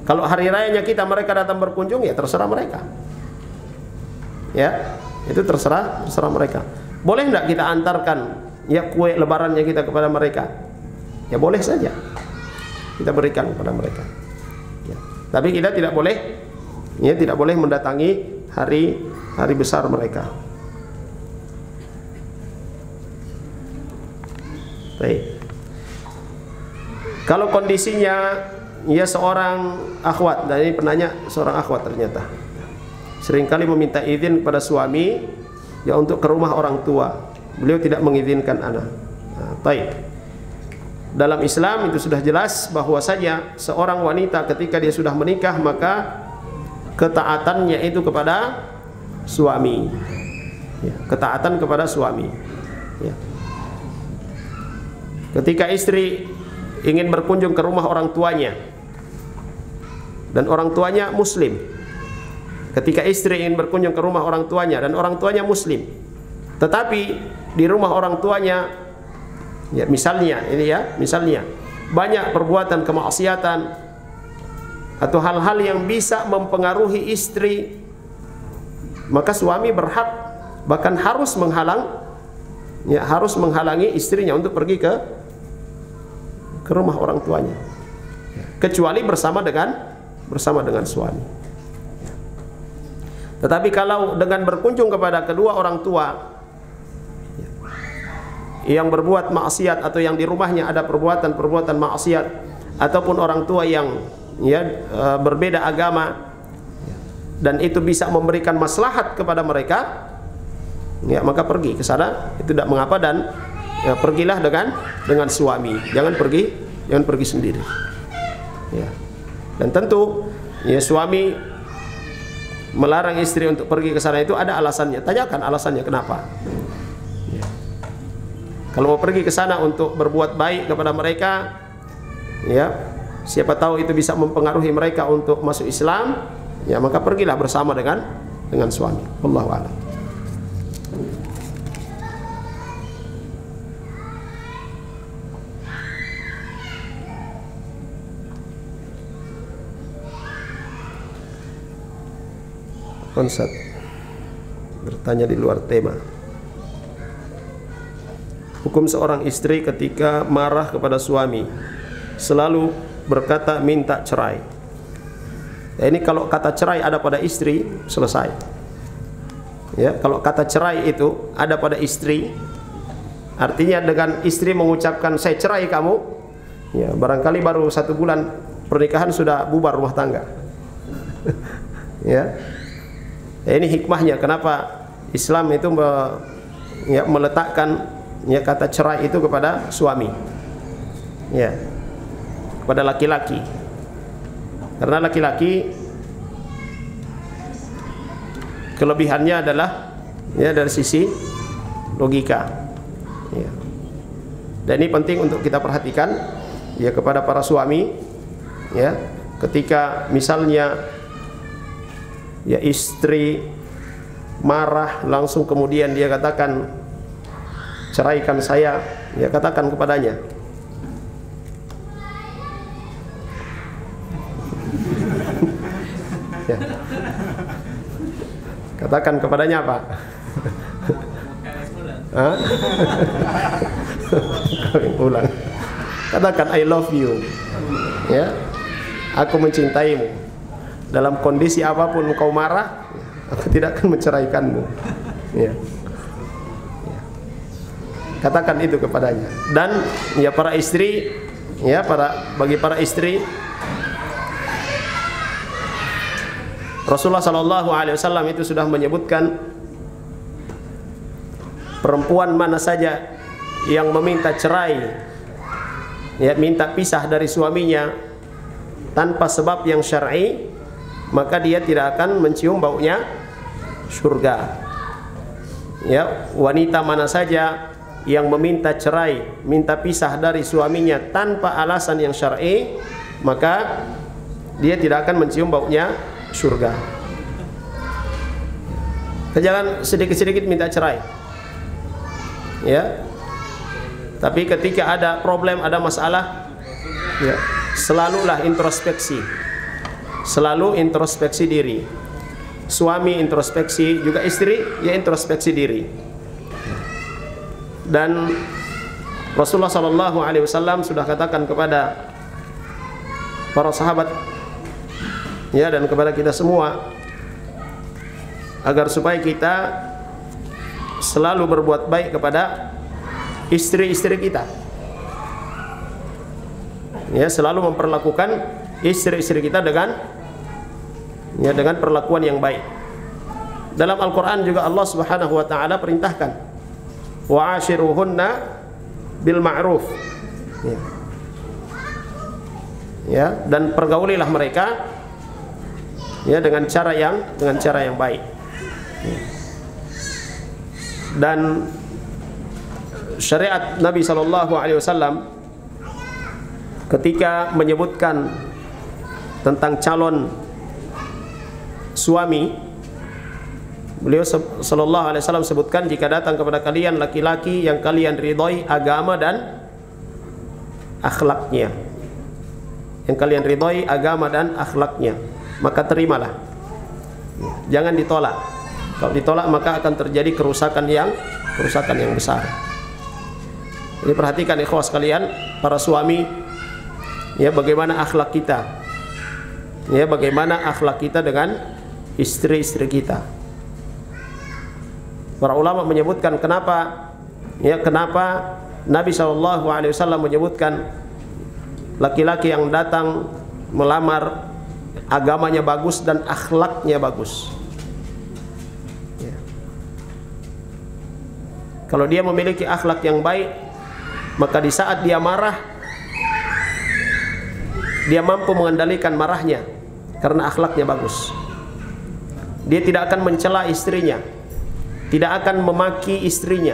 Kalau hari rayanya mereka datang berkunjung, ya terserah mereka. Ya, itu terserah mereka. Boleh enggak kita antarkan ya kue lebarannya kita kepada mereka? Ya boleh saja. Kita berikan kepada mereka. Ya. Tapi kita tidak boleh mendatangi hari besar mereka. Baik. Kalau kondisinya ya seorang akhwat, dan ini penanya seorang akhwat ternyata seringkali meminta izin kepada suami ya untuk ke rumah orang tua, beliau tidak mengizinkan anak. Baik. Dalam Islam itu sudah jelas bahwasanya seorang wanita ketika dia sudah menikah maka ketaatannya itu kepada suami. Ya, ketaatan kepada suami. Ya. Ketika istri ingin berkunjung ke rumah orang tuanya dan orang tuanya muslim, ketika istri ingin berkunjung ke rumah orang tuanya dan orang tuanya muslim, tetapi di rumah orang tuanya ya misalnya banyak perbuatan kemaksiatan atau hal-hal yang bisa mempengaruhi istri, maka suami berhak bahkan harus menghalangi istrinya untuk pergi ke rumah orang tuanya, kecuali bersama dengan suami. Tetapi kalau dengan berkunjung kepada kedua orang tua yang berbuat maksiat atau yang di rumahnya ada perbuatan maksiat ataupun orang tua yang berbeda agama dan itu bisa memberikan maslahat kepada mereka, ya maka pergi ke sana, itu tidak mengapa, dan ya, pergilah dengan suami, jangan pergi sendiri. Ya. Dan tentu ya suami melarang istri untuk pergi ke sana itu ada alasannya. Tanyakan alasannya kenapa. Ya. Kalau mau pergi ke sana untuk berbuat baik kepada mereka, ya siapa tahu itu bisa mempengaruhi mereka untuk masuk Islam, ya maka pergilah bersama dengan suami. Wallahu a'lam. Konsep bertanya di luar tema. Hukum seorang istri ketika marah kepada suami selalu berkata minta cerai. Ya, ini kalau kata cerai ada pada istri, selesai. Ya, kalau kata cerai itu ada pada istri, artinya dengan istri mengucapkan saya cerai kamu, ya barangkali baru 1 bulan pernikahan sudah bubar rumah tangga. Ya. Ya, ini hikmahnya kenapa Islam itu meletakkan ya kata cerai itu kepada suami, ya kepada laki-laki, karena laki-laki kelebihannya adalah ya dari sisi logika, ya. Dan ini penting untuk kita perhatikan ya kepada para suami, Ya, ketika misalnya ya istri marah, langsung kemudian dia katakan ceraikan saya, ya katakan kepadanya, ya. Katakan kepadanya apa? Hah? Ulang. Katakan I love you. Ya. Aku mencintaimu. Dalam kondisi apapun engkau marah, aku tidak akan menceraikanmu. Ya. Katakan itu kepadanya. Dan ya para istri, ya bagi para istri, Rasulullah SAW itu sudah menyebutkan perempuan mana saja yang meminta cerai, ya minta pisah dari suaminya tanpa sebab yang syar'i, maka dia tidak akan mencium baunya surga. Ya, wanita mana saja yang meminta cerai, minta pisah dari suaminya tanpa alasan yang syar'i, maka dia tidak akan mencium baunya surga. Jangan sedikit-sedikit minta cerai, ya. Tapi ketika ada problem, ada masalah, ya, selalulah introspeksi, selalu introspeksi diri. Suami introspeksi, juga istri ya introspeksi diri. Dan Rasulullah SAW sudah katakan kepada para sahabat, ya, dan kepada kita semua, agar supaya kita selalu berbuat baik kepada istri-istri kita, ya, selalu memperlakukan istri-istri kita dengan perlakuan yang baik. Dalam Al-Quran juga Allah Subhanahu wa ta'ala perintahkan, wa'ashiruhunna bil ma'ruf, ya, dan pergaulilah mereka, ya, dengan cara yang baik. Dan syariat Nabi SAW ketika menyebutkan tentang calon suami, beliau sallallahu alaihi wasallam sebutkan, jika datang kepada kalian laki-laki yang kalian ridhoi agama dan akhlaknya, yang kalian ridhoi agama dan akhlaknya, maka terimalah, jangan ditolak. Kalau ditolak maka akan terjadi kerusakan yang besar. Jadi perhatikan ikhwas sekalian, para suami, ya, bagaimana akhlak kita, ya, bagaimana akhlak kita dengan istri-istri kita. Para ulama menyebutkan kenapa Nabi SAW menyebutkan laki-laki yang datang melamar agamanya bagus dan akhlaknya bagus. Ya. Kalau dia memiliki akhlak yang baik, maka di saat dia marah, dia mampu mengendalikan marahnya karena akhlaknya bagus. Dia tidak akan mencela istrinya, tidak akan memaki istrinya,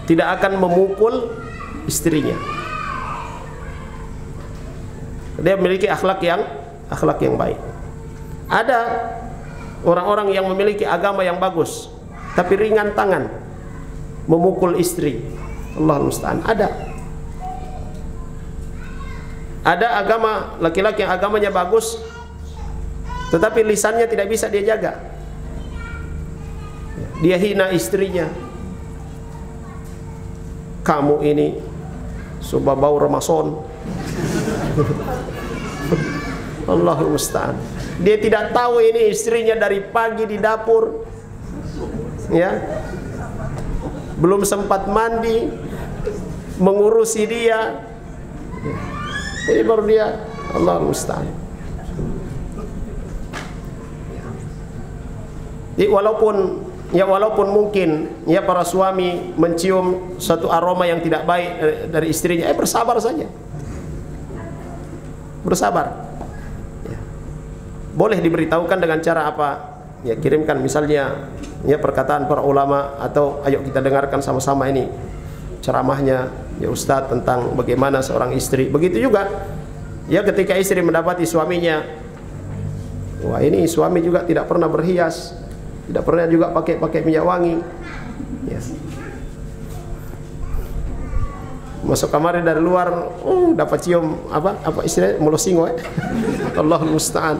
tidak akan memukul istrinya. Dia memiliki akhlak yang baik. Ada orang-orang yang memiliki agama yang bagus tapi ringan tangan memukul istri. Allahul musta'an. Ada agama laki-laki yang agamanya bagus tetapi lisannya tidak bisa dia jaga. Dia hina istrinya. Kamu ini coba bau Ramadan. Allahul musta'an. Dia tidak tahu ini istrinya dari pagi di dapur, ya, belum sempat mandi, mengurusi dia. Ini baru dia, Allahul musta'an. Jadi walaupun mungkin, ya, para suami mencium satu aroma yang tidak baik dari istrinya, bersabar saja. Bersabar. Ya. Boleh diberitahukan dengan cara apa? Ya, kirimkan misalnya, ya, perkataan para ulama, atau ayo kita dengarkan sama-sama ini ceramahnya, ya, Ustadz, tentang bagaimana seorang istri. Begitu juga Ya, ketika istri mendapati suaminya, wah ini suami juga tidak pernah berhias, tidak pernah juga pakai minyak wangi. Yes. Masuk kamar dari luar, dapat cium apa istilahnya mulosingo. Allahul musta'an.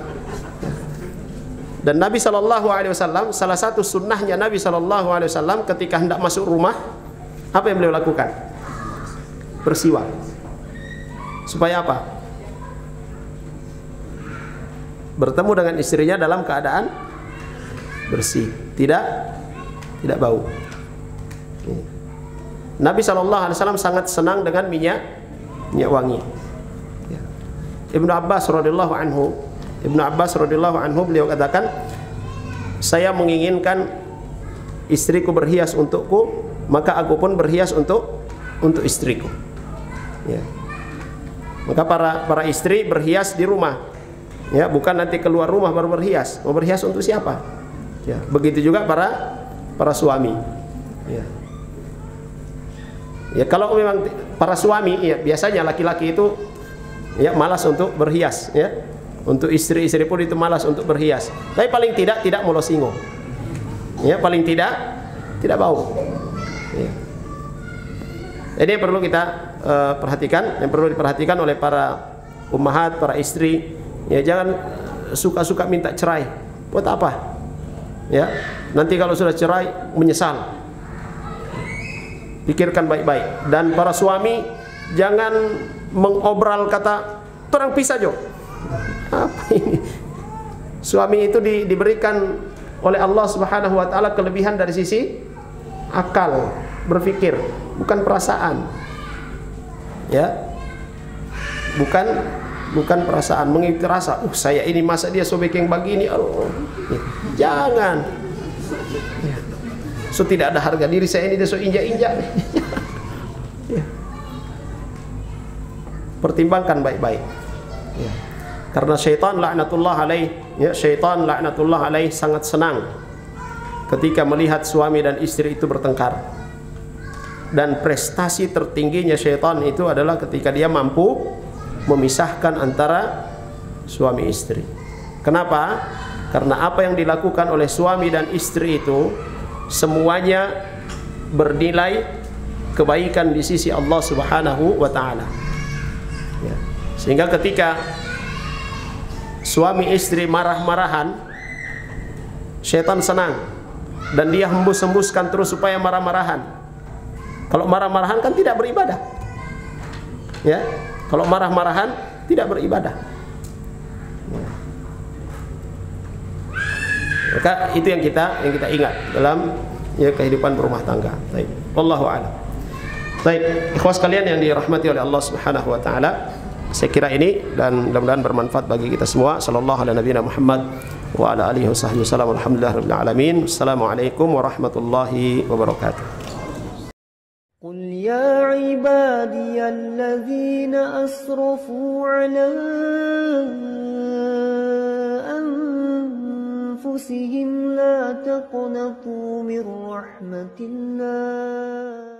Dan Nabi SAW, salah satu sunnahnya Nabi SAW ketika hendak masuk rumah, apa yang beliau lakukan? Bersiwak. Supaya apa? Bertemu dengan istrinya dalam keadaan bersih, tidak bau. Nabi SAW sangat senang dengan minyak wangi. Ibnu Abbas radhiyallahu anhu beliau katakan, saya menginginkan istriku berhias untukku, maka aku pun berhias untuk istriku. Ya. Maka para istri berhias di rumah, ya, bukan nanti keluar rumah baru berhias. Mau berhias untuk siapa? Ya, begitu juga para suami. Ya. Ya, kalau memang para suami, ya, biasanya laki-laki itu ya malas untuk berhias, ya. Untuk istri-istri pun itu malas untuk berhias. Tapi paling tidak molosingo. Ya, paling tidak bau. Ya. Ini yang perlu kita perhatikan, yang perlu diperhatikan oleh para ummahat, para istri. Ya, jangan suka-suka minta cerai. Buat apa? Ya, nanti kalau sudah cerai menyesal. Pikirkan baik-baik. Dan para suami jangan mengobral kata "torang pisah jo". Apa ini? Suami itu diberikan oleh Allah Subhanahu wa taala kelebihan dari sisi akal, berpikir, bukan perasaan. Ya. Bukan perasaan, mengikuti rasa. Saya ini masa dia sobek yang begini. Oh. Ya. Jangan. Ya. So tidak ada harga diri saya ini, dia so injak-injak. Ya. Pertimbangkan baik-baik. Ya. Karena syaitan laknatullah alaih, ya, syaitan laknatullah alaih sangat senang ketika melihat suami dan istri itu bertengkar. Dan prestasi tertingginya syaitan itu adalah ketika dia mampu memisahkan antara suami istri. Kenapa? Karena apa yang dilakukan oleh suami dan istri itu semuanya bernilai kebaikan di sisi Allah Subhanahu wa taala. Ya. Sehingga ketika suami istri marah-marahan, syaitan senang dan dia hembus-hembuskan terus supaya marah-marahan. Kalau marah-marahan kan tidak beribadah. Ya, kalau marah-marahan tidak beribadah. Ya. Maka itu yang kita ingat dalam kehidupan berumah tangga. Baik, wallahu a'lam. Baik, ikhwas sekalian yang dirahmati oleh Allah Subhanahu wa taala. Saya kira ini dan mudah-mudahan bermanfaat bagi kita semua. Sallallahu ala nabiyina Muhammad wa ala alihi wasahbihi wasallam. Alhamdulillahirabbil alamin. Assalamualaikum warahmatullahi wabarakatuh. قل يا عبادي الذين أسرفوا على أنفسهم لا تقنطوا من رحمة الله